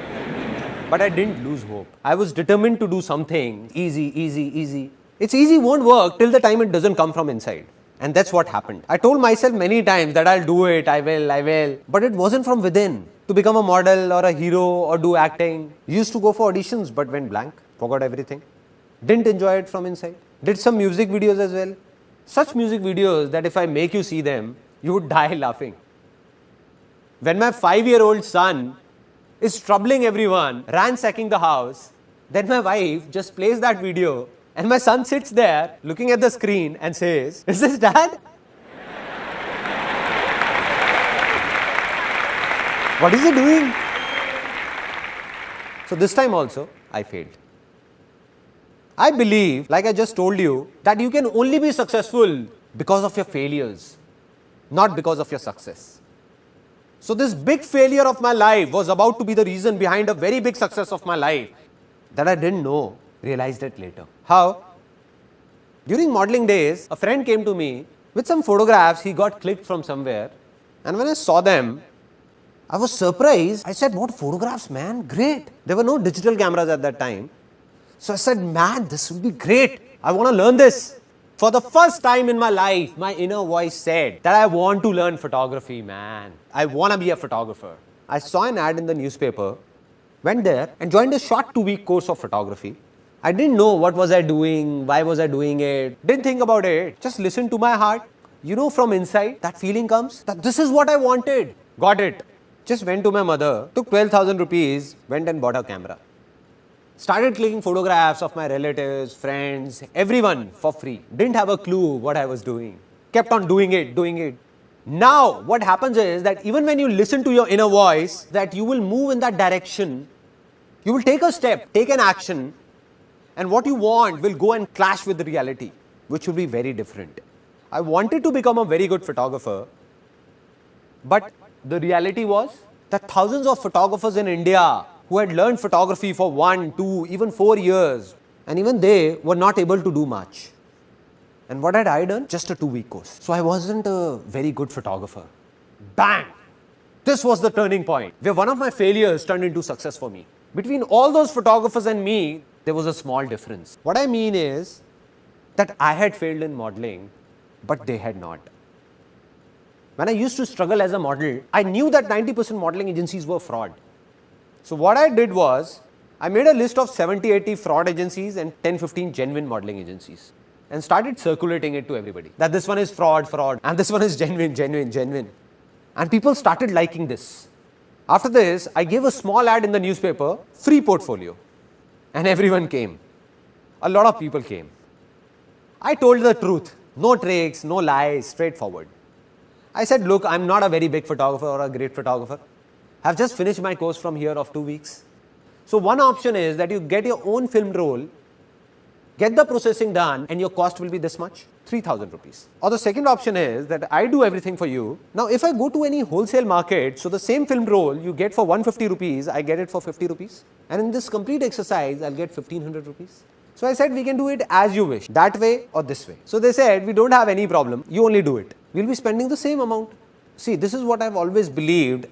But I didn't lose hope. I was determined to do something easy. It's easy won't work till the time it doesn't come from inside. And that's what happened. I told myself many times that I'll do it, I will. But it wasn't from within. To become a model or a hero or do acting. Used to go for auditions but went blank. Forgot everything. Didn't enjoy it from inside. Did some music videos as well. Such music videos that if I make you see them, you would die laughing. When my 5-year-old son is troubling everyone, ransacking the house, then my wife just plays that video and my son sits there looking at the screen and says, "Is this dad?" What is he doing? So this time also, I failed. I believe, like I just told you, that you can only be successful because of your failures, not because of your success. So this big failure of my life was about to be the reason behind a very big success of my life that I didn't know, realized it later. How? During modeling days, a friend came to me with some photographs he got clicked from somewhere, and when I saw them, I was surprised. I said, what photographs, man? Great. There were no digital cameras at that time. So I said, man, this will be great. I want to learn this. For the first time in my life, my inner voice said that I want to learn photography, man. I want to be a photographer. I saw an ad in the newspaper, went there and joined a short 2-week course of photography. I didn't know what was I doing, why was I doing it, didn't think about it, just listened to my heart. You know, from inside, that feeling comes that this is what I wanted. Got it. Just went to my mother, took 12,000 rupees, went and bought a camera. Started clicking photographs of my relatives, friends, everyone for free. Didn't have a clue what I was doing. Kept on doing it. Now, what happens is that even when you listen to your inner voice, that you will move in that direction. You will take a step, take an action, and what you want will go and clash with the reality, which will be very different. I wanted to become a very good photographer, but the reality was that thousands of photographers in India who had learned photography for 1, 2, even 4 years, and even they were not able to do much. And what had I done? Just a 2-week course. So I wasn't a very good photographer. Bang! This was the turning point where one of my failures turned into success for me. Between all those photographers and me, there was a small difference. What I mean is that I had failed in modeling, but they had not. When I used to struggle as a model, I knew that 90% modeling agencies were fraud. So what I did was, I made a list of 70-80 fraud agencies and 10-15 genuine modeling agencies and started circulating it to everybody. That this one is fraud, and this one is genuine. And people started liking this. After this, I gave a small ad in the newspaper, free portfolio. And everyone came. A lot of people came. I told the truth. No tricks, no lies, straightforward. I said, look, I'm not a very big photographer or a great photographer. I've just finished my course from here of 2 weeks. So one option is that you get your own film roll, get the processing done, and your cost will be this much, 3,000 rupees. Or the second option is that I do everything for you. Now, if I go to any wholesale market, so the same film roll you get for 150 rupees, I get it for 50 rupees. And in this complete exercise, I'll get 1,500 rupees. So I said, we can do it as you wish, that way or this way. So they said, we don't have any problem, you only do it. We'll be spending the same amount. See, this is what I've always believed,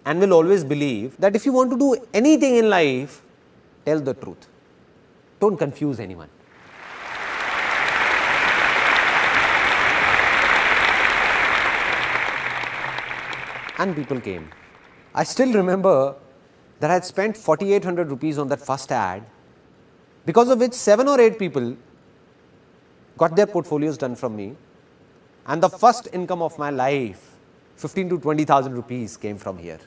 and will always believe that if you want to do anything in life, tell the truth. Don't confuse anyone. And people came. I still remember that I had spent 4,800 rupees on that first ad, because of which 7 or 8 people got their portfolios done from me, and the first income of my life, 15 to 20,000 rupees, came from here.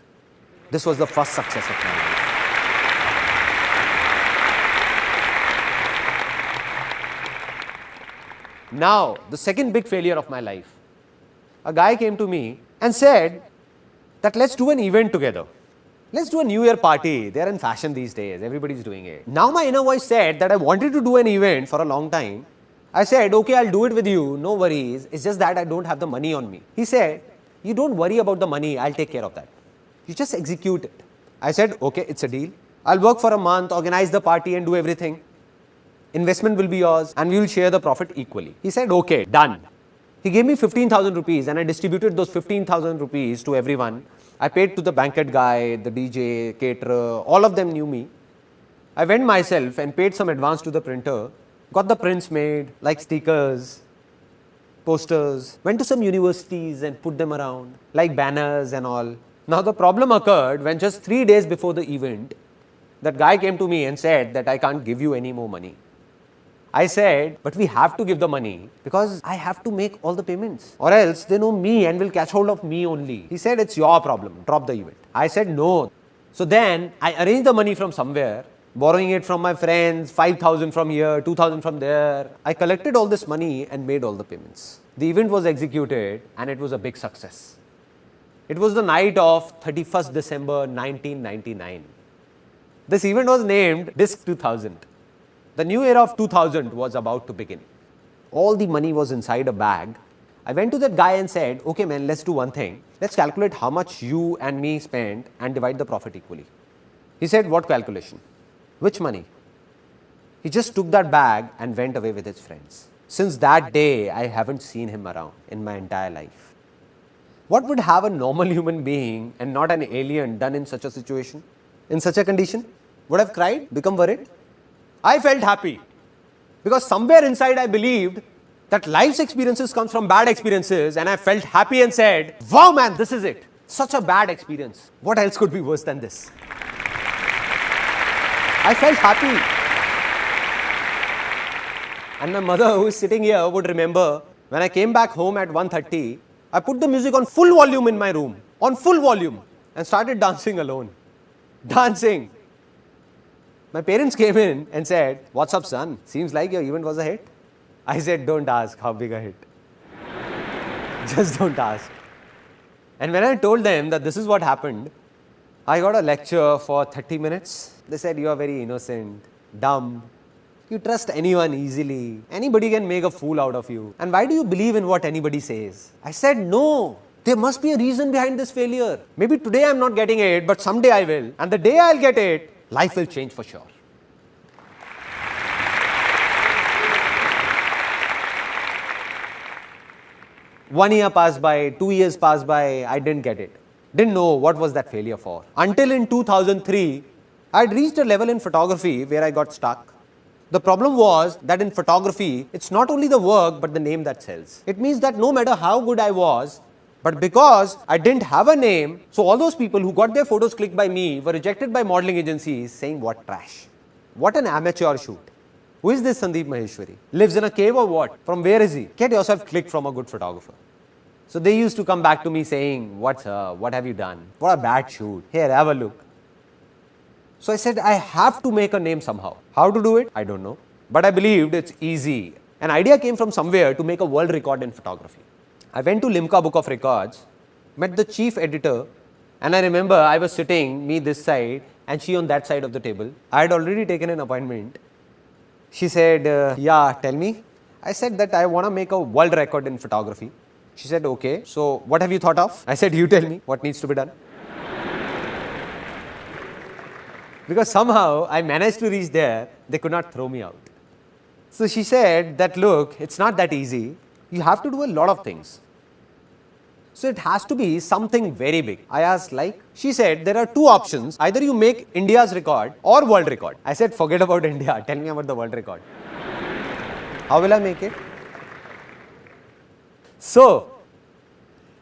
This was the first success of my life. Now, the second big failure of my life. A guy came to me and said that let's do an event together. Let's do a New Year party. They are in fashion these days. Everybody's doing it. Now my inner voice said that I wanted to do an event for a long time. I said, okay, I'll do it with you. No worries. It's just that I don't have the money on me. He said, you don't worry about the money. I'll take care of that. You just execute it. I said, okay, it's a deal. I'll work for a month, organize the party and do everything. Investment will be yours and we will share the profit equally. He said, okay, done. He gave me 15,000 rupees and I distributed those 15,000 rupees to everyone. I paid to the banquet guy, the DJ, caterer, all of them knew me. I went myself and paid some advance to the printer, got the prints made like stickers, posters, went to some universities and put them around like banners and all. Now the problem occurred when just 3 days before the event, that guy came to me and said that I can't give you any more money. I said, but we have to give the money because I have to make all the payments or else they know me and will catch hold of me only. He said, it's your problem, drop the event. I said, no. So then I arranged the money from somewhere, borrowing it from my friends, 5,000 from here, 2,000 from there. I collected all this money and made all the payments. The event was executed and it was a big success. It was the night of 31st December 1999. This event was named Disc 2000. The new era of 2000 was about to begin. All the money was inside a bag. I went to that guy and said, okay man, let's do one thing. Let's calculate how much you and me spent and divide the profit equally. He said, what calculation? Which money? He just took that bag and went away with his friends. Since that day, I haven't seen him around in my entire life. What would have a normal human being and not an alien done in such a situation? In such a condition? Would have cried, become worried? I felt happy because somewhere inside I believed that life's experiences come from bad experiences, and I felt happy and said, wow man, this is it. Such a bad experience. What else could be worse than this? I felt happy. And my mother, who is sitting here, would remember when I came back home at 1:30, I put the music on full volume in my room, on full volume, and started dancing alone. Dancing. My parents came in and said, what's up son? Seems like your event was a hit. I said, don't ask how big a hit. Just don't ask. And when I told them that this is what happened, I got a lecture for 30 minutes. They said, you are very innocent, dumb. You trust anyone easily. Anybody can make a fool out of you. And why do you believe in what anybody says? I said, no. There must be a reason behind this failure. Maybe today I'm not getting it, but someday I will. And the day I'll get it, life will change for sure. One year passed by, 2 years passed by, I didn't get it. Didn't know what was that failure for. Until in 2003, I had reached a level in photography where I got stuck. The problem was that in photography, it's not only the work but the name that sells. It means that no matter how good I was, but because I didn't have a name, so all those people who got their photos clicked by me were rejected by modeling agencies saying, what trash. What an amateur shoot. Who is this Sandeep Maheshwari? Lives in a cave or what? From where is he? Get yourself clicked from a good photographer. So they used to come back to me saying, what have you done? What a bad shoot. Here, have a look. So I said, I have to make a name somehow. How to do it? I don't know. But I believed it's easy. An idea came from somewhere to make a world record in photography. I went to Limca Book of Records, met the chief editor, and I remember I was sitting, me this side, and she on that side of the table. I had already taken an appointment. She said, yeah, tell me. I said that I want to make a world record in photography. She said, okay, so what have you thought of? I said, you tell me what needs to be done. Because somehow I managed to reach there, they could not throw me out. So she said that, look, it's not that easy. You have to do a lot of things. So it has to be something very big. I asked like, she said there are two options. Either you make India's record or world record. I said forget about India, tell me about the world record. How will I make it? So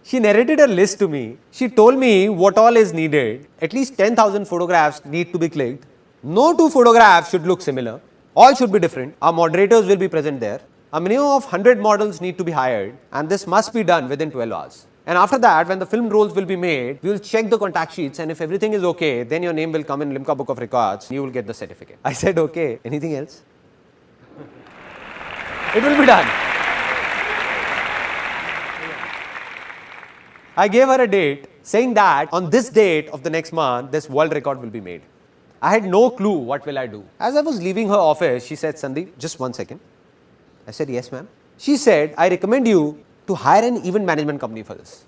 she narrated a list to me. She told me what all is needed. At least 10,000 photographs need to be clicked. No two photographs should look similar. All should be different. Our moderators will be present there. A minimum of 100 models need to be hired, and this must be done within 12 hours. And after that, when the film rolls will be made, we will check the contact sheets, and if everything is okay, then your name will come in Limca Book of Records. You will get the certificate. I said, okay. Anything else? It will be done. I gave her a date saying that on this date of the next month, this world record will be made. I had no clue what will I do. As I was leaving her office, she said, Sandeep, just 1 second. I said, yes, ma'am. She said, I recommend you to hire an event management company for this.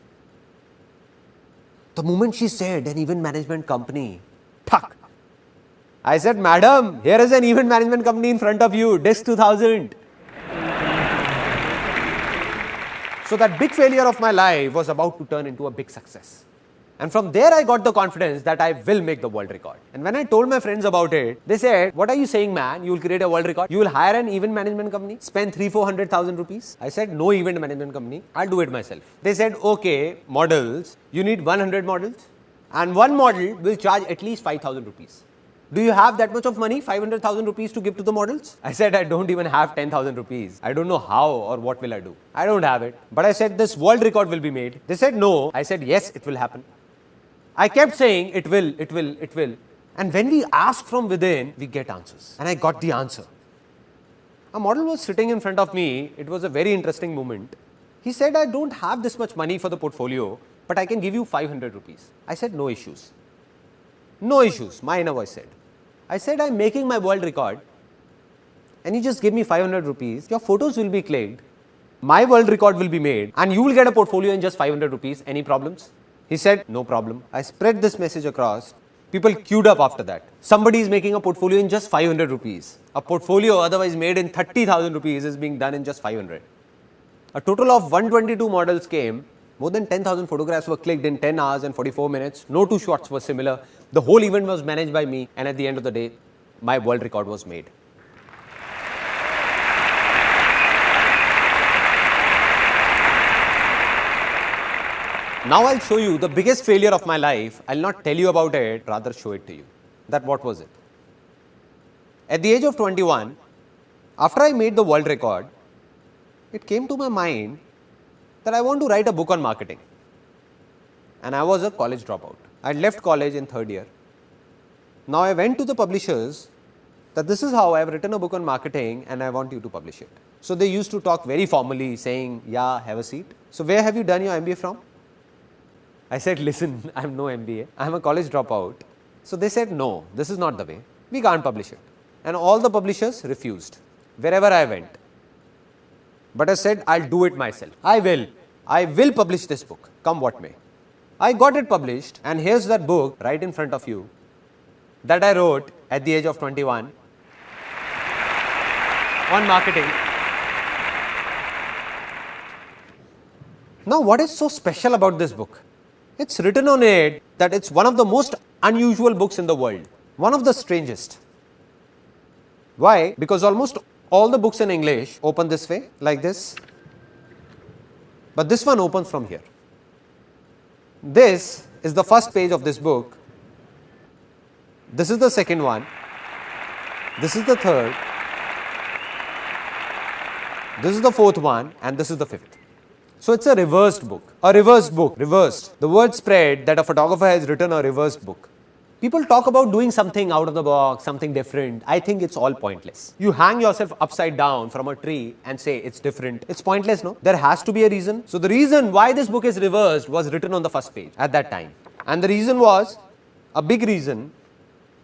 The moment she said an event management company, tuck. I said, madam, here is an event management company in front of you, Disc 2000. So that big failure of my life was about to turn into a big success. And from there I got the confidence that I will make the world record. And when I told my friends about it, they said, what are you saying, man? You will create a world record? You will hire an event management company? Spend 300,000-400,000 rupees? I said, no event management company. I'll do it myself. They said, okay, models. You need 100 models. And one model will charge at least 5,000 rupees. Do you have that much of money, 500,000 rupees to give to the models? I said, I don't even have 10,000 rupees. I don't know how or what will I do. I don't have it. But I said, this world record will be made. They said, no. I said, yes, it will happen. I kept saying, it will, it will, it will. And when we ask from within, we get answers. And I got the answer. A model was sitting in front of me. It was a very interesting moment. He said, I don't have this much money for the portfolio, but I can give you 500 rupees. I said, no issues. No issues, my inner voice said. I said, I'm making my world record. And you just give me 500 rupees. Your photos will be clicked. My world record will be made. And you will get a portfolio in just 500 rupees. Any problems? He said, no problem. I spread this message across. People queued up after that. Somebody is making a portfolio in just 500 rupees. A portfolio otherwise made in 30,000 rupees is being done in just 500. A total of 122 models came. More than 10,000 photographs were clicked in 10 hours and 44 minutes. No two shots were similar. The whole event was managed by me. And at the end of the day, my world record was made. Now I'll show you the biggest failure of my life. I'll not tell you about it, rather show it to you. That what was it? At the age of 21, after I made the world record, it came to my mind that I want to write a book on marketing. And I was a college dropout. I left college in third year. Now I went to the publishers that this is how I have written a book on marketing and I want you to publish it. So they used to talk very formally saying, yeah, have a seat. So where have you done your MBA from? I said, listen, I have no MBA. I am a college dropout. So they said, no, this is not the way. We can't publish it. And all the publishers refused wherever I went. But I said, I'll do it myself. I will publish this book, come what may. I got it published and here's that book right in front of you that I wrote at the age of 21 on marketing. Now what is so special about this book? It's written on it that it's one of the most unusual books in the world. One of the strangest. Why? Because almost all the books in English open this way, like this. But this one opens from here. This is the first page of this book. This is the second one. This is the third. This is the fourth one. And this is the fifth. So it's a reversed book. A reversed book. Reversed. The word spread that a photographer has written a reversed book. People talk about doing something out of the box, something different. I think it's all pointless. You hang yourself upside down from a tree and say it's different. It's pointless, no? There has to be a reason. So the reason why this book is reversed was written on the first page at that time. And the reason was, a big reason,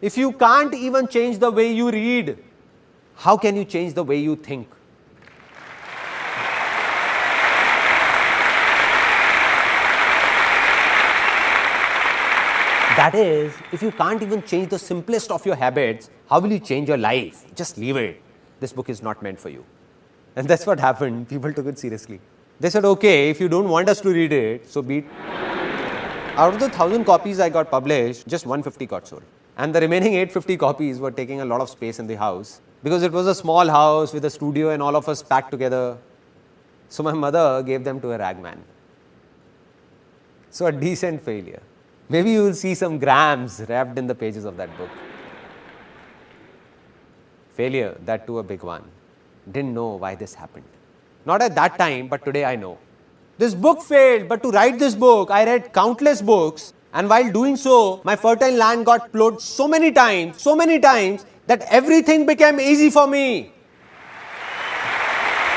if you can't even change the way you read, how can you change the way you think? That is, if you can't even change the simplest of your habits, how will you change your life? Just leave it. This book is not meant for you. And that's what happened. People took it seriously. They said, okay, if you don't want us to read it, so be it. Out of the 1,000 copies I got published, just 150 got sold. And the remaining 850 copies were taking a lot of space in the house because it was a small house with a studio and all of us packed together. So my mother gave them to a ragman. So a decent failure. Maybe you will see some grams wrapped in the pages of that book. Failure, that too a big one. Didn't know why this happened. Not at that time, but today I know. This book failed, but to write this book, I read countless books. And while doing so, my fertile land got plowed so many times, that everything became easy for me.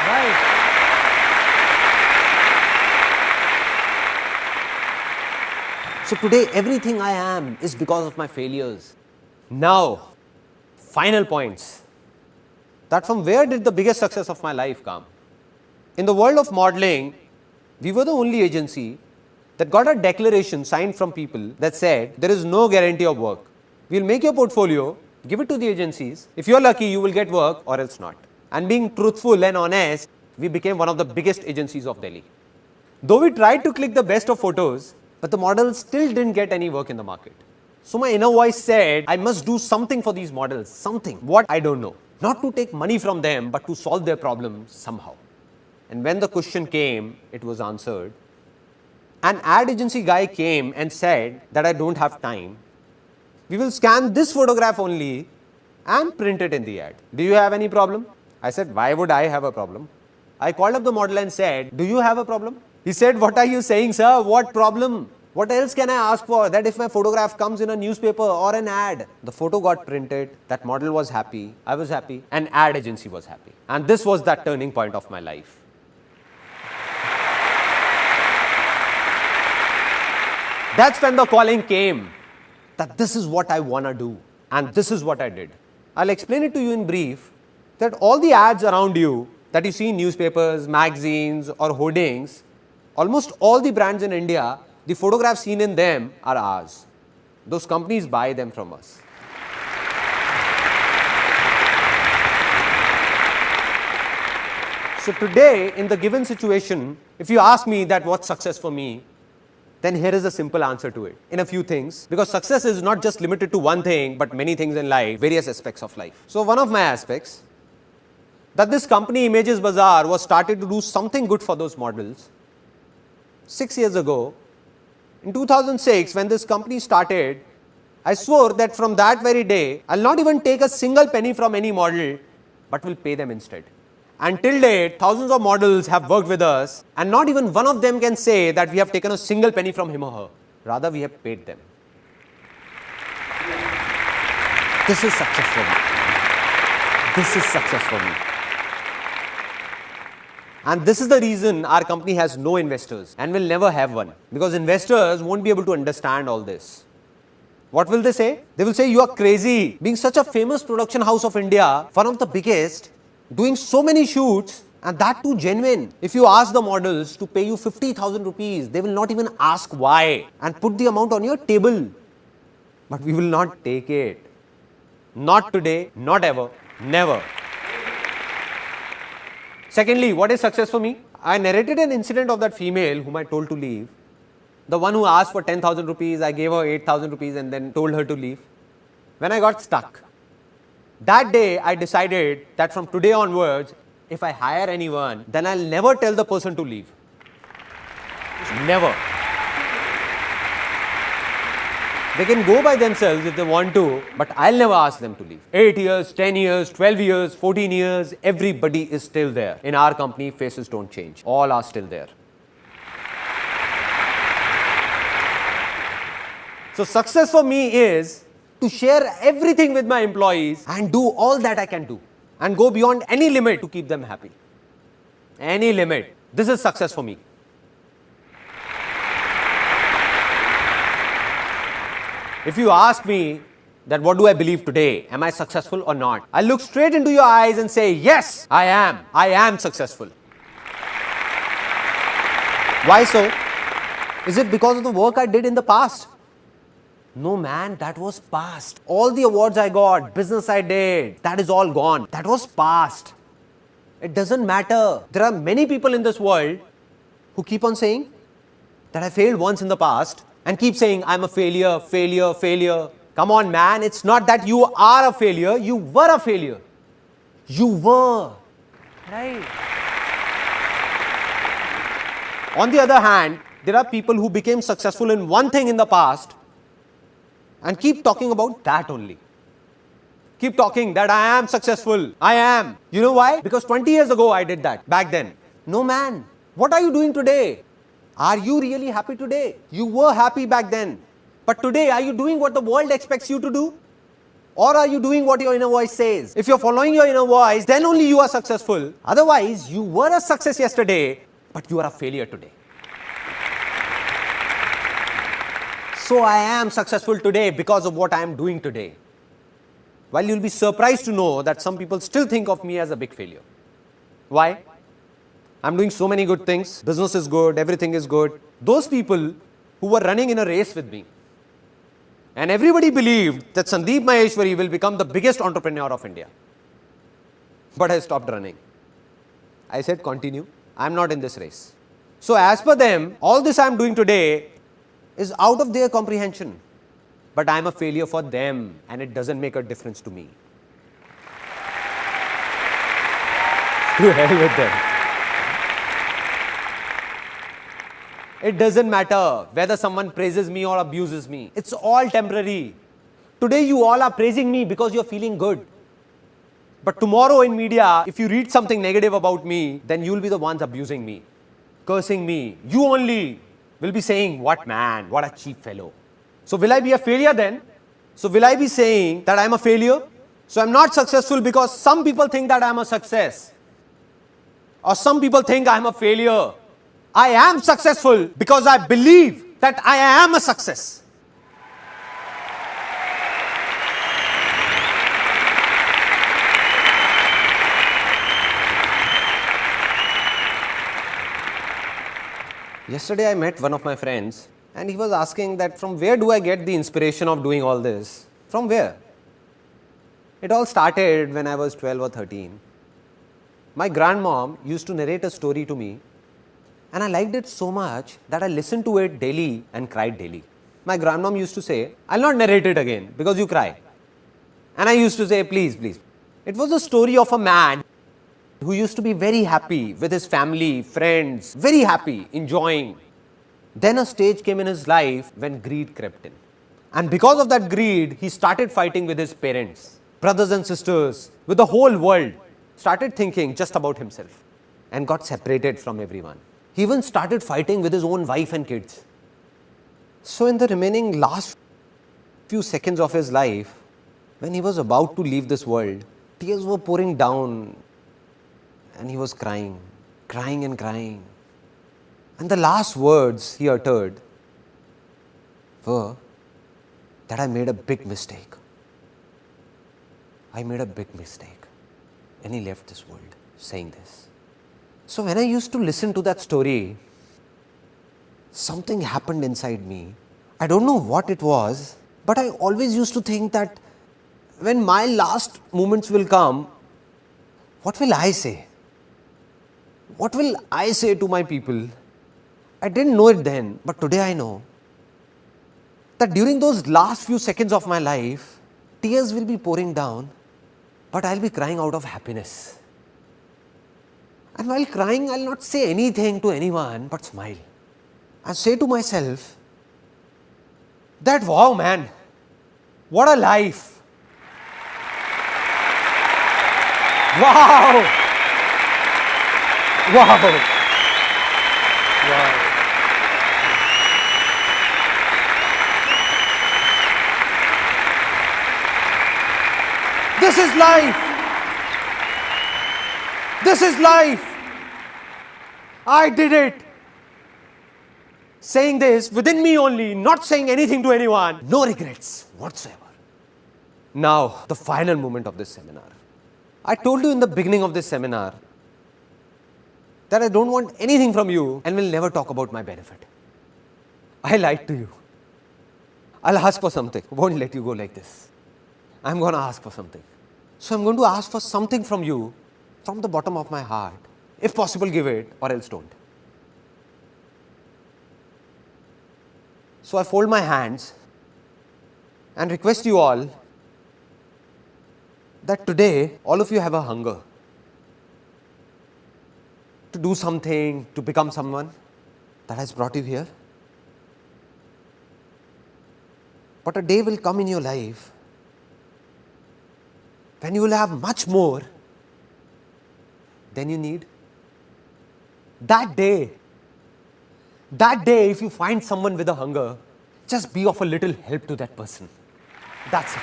Right. So today, everything I am is because of my failures. Now, final points. That from where did the biggest success of my life come? In the world of modeling, we were the only agency that got a declaration signed from people that said there is no guarantee of work. We'll make your portfolio, give it to the agencies. If you're lucky, you will get work or else not. And being truthful and honest, we became one of the biggest agencies of Delhi. Though we tried to click the best of photos, but the models still didn't get any work in the market. So my inner voice said, I must do something for these models, something. What? I don't know. Not to take money from them, but to solve their problems somehow. And when the question came, it was answered. An ad agency guy came and said that I don't have time. We will scan this photograph only and print it in the ad. Do you have any problem? I said, why would I have a problem? I called up the model and said, do you have a problem? He said, what are you saying, sir? What problem? What else can I ask for? That if my photograph comes in a newspaper or an ad, the photo got printed, that model was happy, I was happy, and ad agency was happy. And this was that turning point of my life. That's when the calling came that this is what I want to do and this is what I did. I'll explain it to you in brief that all the ads around you that you see in newspapers, magazines or hoardings, almost all the brands in India, the photographs seen in them are ours. Those companies buy them from us. So today in the given situation, if you ask me that what's success for me, then here is a simple answer to it in a few things, because success is not just limited to one thing but many things in life, various aspects of life. So one of my aspects, that this company Images Bazaar was started to do something good for those models 6 years ago. In 2006, when this company started, I swore that from that very day, I'll not even take a single penny from any model, but will pay them instead. Until date, thousands of models have worked with us, and not even one of them can say that we have taken a single penny from him or her. Rather, we have paid them. This is success for me. This is success for me. And this is the reason our company has no investors and will never have one, because investors won't be able to understand all this. What will they say? They will say, you are crazy. Being such a famous production house of India, one of the biggest, doing so many shoots, and that too genuine. If you ask the models to pay you 50,000 rupees, they will not even ask why and put the amount on your table. But we will not take it. Not today, not ever, never. Secondly, what is success for me? I narrated an incident of that female whom I told to leave. The one who asked for 10,000 rupees, I gave her 8,000 rupees and then told her to leave. When I got stuck, that day I decided that from today onwards, if I hire anyone, then I'll never tell the person to leave. Never. They can go by themselves if they want to, but I'll never ask them to leave. 8 years, 10 years, 12 years, 14 years, everybody is still there. In our company, faces don't change. All are still there. So success for me is to share everything with my employees and do all that I can do and go beyond any limit to keep them happy. Any limit. This is success for me. If you ask me that what do I believe today, am I successful or not? I look straight into your eyes and say, yes, I am successful. Why so? Is it because of the work I did in the past? No man, that was past. All the awards I got, business I did, that is all gone. That was past. It doesn't matter. There are many people in this world who keep on saying that I failed once in the past and keep saying I'm a failure, failure, failure. Come on, man, it's not that you are a failure, you were a failure. You were. Right. On the other hand, there are people who became successful in one thing in the past and keep talking about that only. Keep talking that I am successful. I am. You know why? Because 20 years ago I did that back then. No, man. What are you doing today? Are you really happy today? You were happy back then. But today, are you doing what the world expects you to do? Or are you doing what your inner voice says? If you're following your inner voice, then only you are successful. Otherwise, you were a success yesterday, but you are a failure today. So I am successful today because of what I am doing today. While you'll be surprised to know that some people still think of me as a big failure. Why? I'm doing so many good things. Business is good, everything is good. Those people who were running in a race with me, and everybody believed that Sandeep Maheshwari will become the biggest entrepreneur of India. But I stopped running. I said, continue. I'm not in this race. So as per them, all this I'm doing today is out of their comprehension. But I'm a failure for them and it doesn't make a difference to me. To hell with them. It doesn't matter whether someone praises me or abuses me. It's all temporary. Today you all are praising me because you're feeling good. But tomorrow in media, if you read something negative about me, then you'll be the ones abusing me, cursing me. You only will be saying, what man, what a cheap fellow. So will I be a failure then? So will I be saying that I'm a failure? So I'm not successful because some people think that I'm a success. Or some people think I'm a failure. I am successful because I believe that I am a success. Yesterday I met one of my friends and he was asking that from where do I get the inspiration of doing all this? From where? It all started when I was 12 or 13. My grandmom used to narrate a story to me and I liked it so much that I listened to it daily and cried daily. My grandmom used to say, I'll not narrate it again because you cry. And I used to say, please, please. It was a story of a man who used to be very happy with his family, friends, very happy, enjoying. Then a stage came in his life when greed crept in. And because of that greed, he started fighting with his parents, brothers and sisters, with the whole world. Started thinking just about himself and got separated from everyone. He even started fighting with his own wife and kids. So in the remaining last few seconds of his life, when he was about to leave this world, tears were pouring down and he was crying, crying and crying. And the last words he uttered were that I made a big mistake. I made a big mistake. And he left this world saying this. So when I used to listen to that story, something happened inside me. I don't know what it was, but I always used to think that when my last moments will come, what will I say? What will I say to my people? I didn't know it then, but today I know that during those last few seconds of my life, tears will be pouring down, but I'll be crying out of happiness. And while crying, I'll not say anything to anyone, but smile. And say to myself that, wow, man, what a life. Wow. Wow. Wow. This is life. This is life. I did it. Saying this within me only, not saying anything to anyone, no regrets whatsoever. Now, the final moment of this seminar. I told you in the beginning of this seminar that I don't want anything from you and will never talk about my benefit. I lied to you. I'll ask for something. Won't let you go like this. I'm going to ask for something. So I'm going to ask for something from you from the bottom of my heart. If possible, give it or else don't. So I fold my hands and request you all that today all of you have a hunger to do something, to become someone that has brought you here. But a day will come in your life when you will have much more than you need. That day, if you find someone with a hunger, just be of a little help to that person. That's it.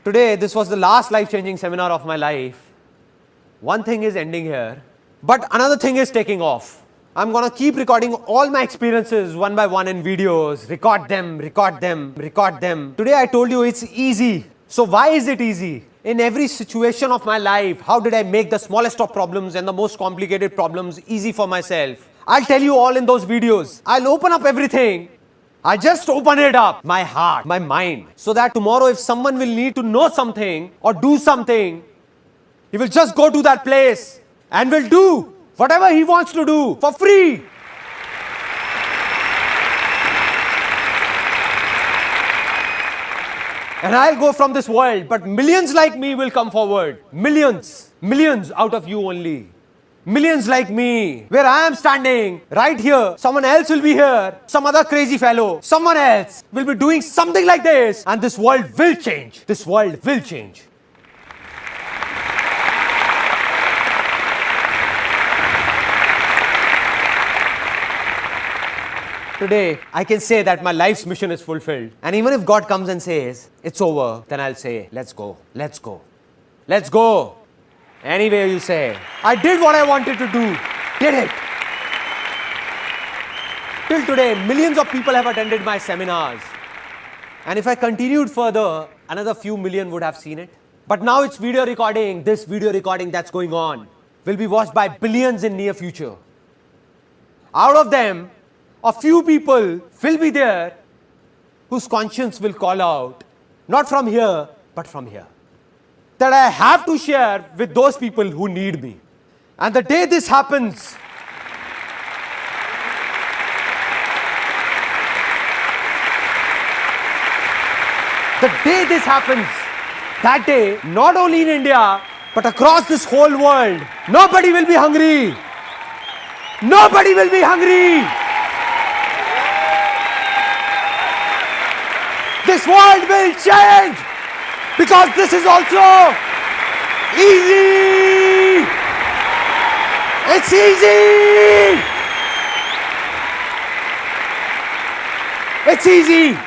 Today, this was the last life-changing seminar of my life. One thing is ending here, but another thing is taking off. I'm gonna keep recording all my experiences one by one in videos, record them. Today I told you it's easy. So why is it easy? In every situation of my life, how did I make the smallest of problems and the most complicated problems easy for myself? I'll tell you all in those videos. I'll open up everything. I just open it up, my heart, my mind, so that tomorrow if someone will need to know something or do something, he will just go to that place and will do whatever he wants to do for free. And I'll go from this world, but millions like me will come forward. Millions out of you only. Millions like me, where I am standing, right here, someone else will be here, some other crazy fellow, someone else will be doing something like this, and this world will change. This world will change. Today, I can say that my life's mission is fulfilled. And even if God comes and says, it's over, then I'll say, let's go, let's go, let's go. Anyway you say, I did what I wanted to do, did it. Till today, millions of people have attended my seminars. And if I continued further, another few million would have seen it. But now it's video recording, this video recording that's going on will be watched by billions in near future. Out of them, a few people will be there whose conscience will call out, not from here, but from here, that I have to share with those people who need me. And the day this happens, that day, not only in India, but across this whole world, nobody will be hungry. Nobody will be hungry. This world will change. Because this is also easy. It's easy. It's easy.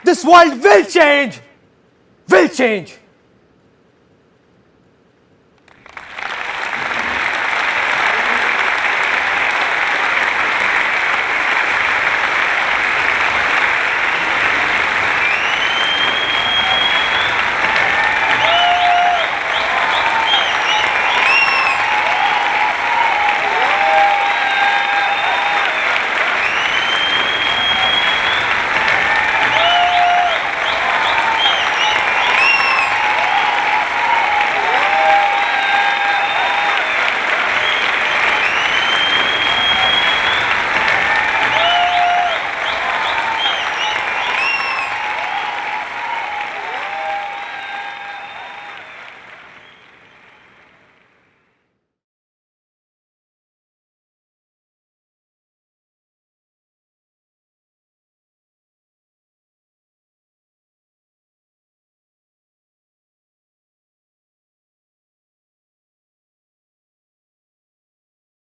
This world will change. Will change.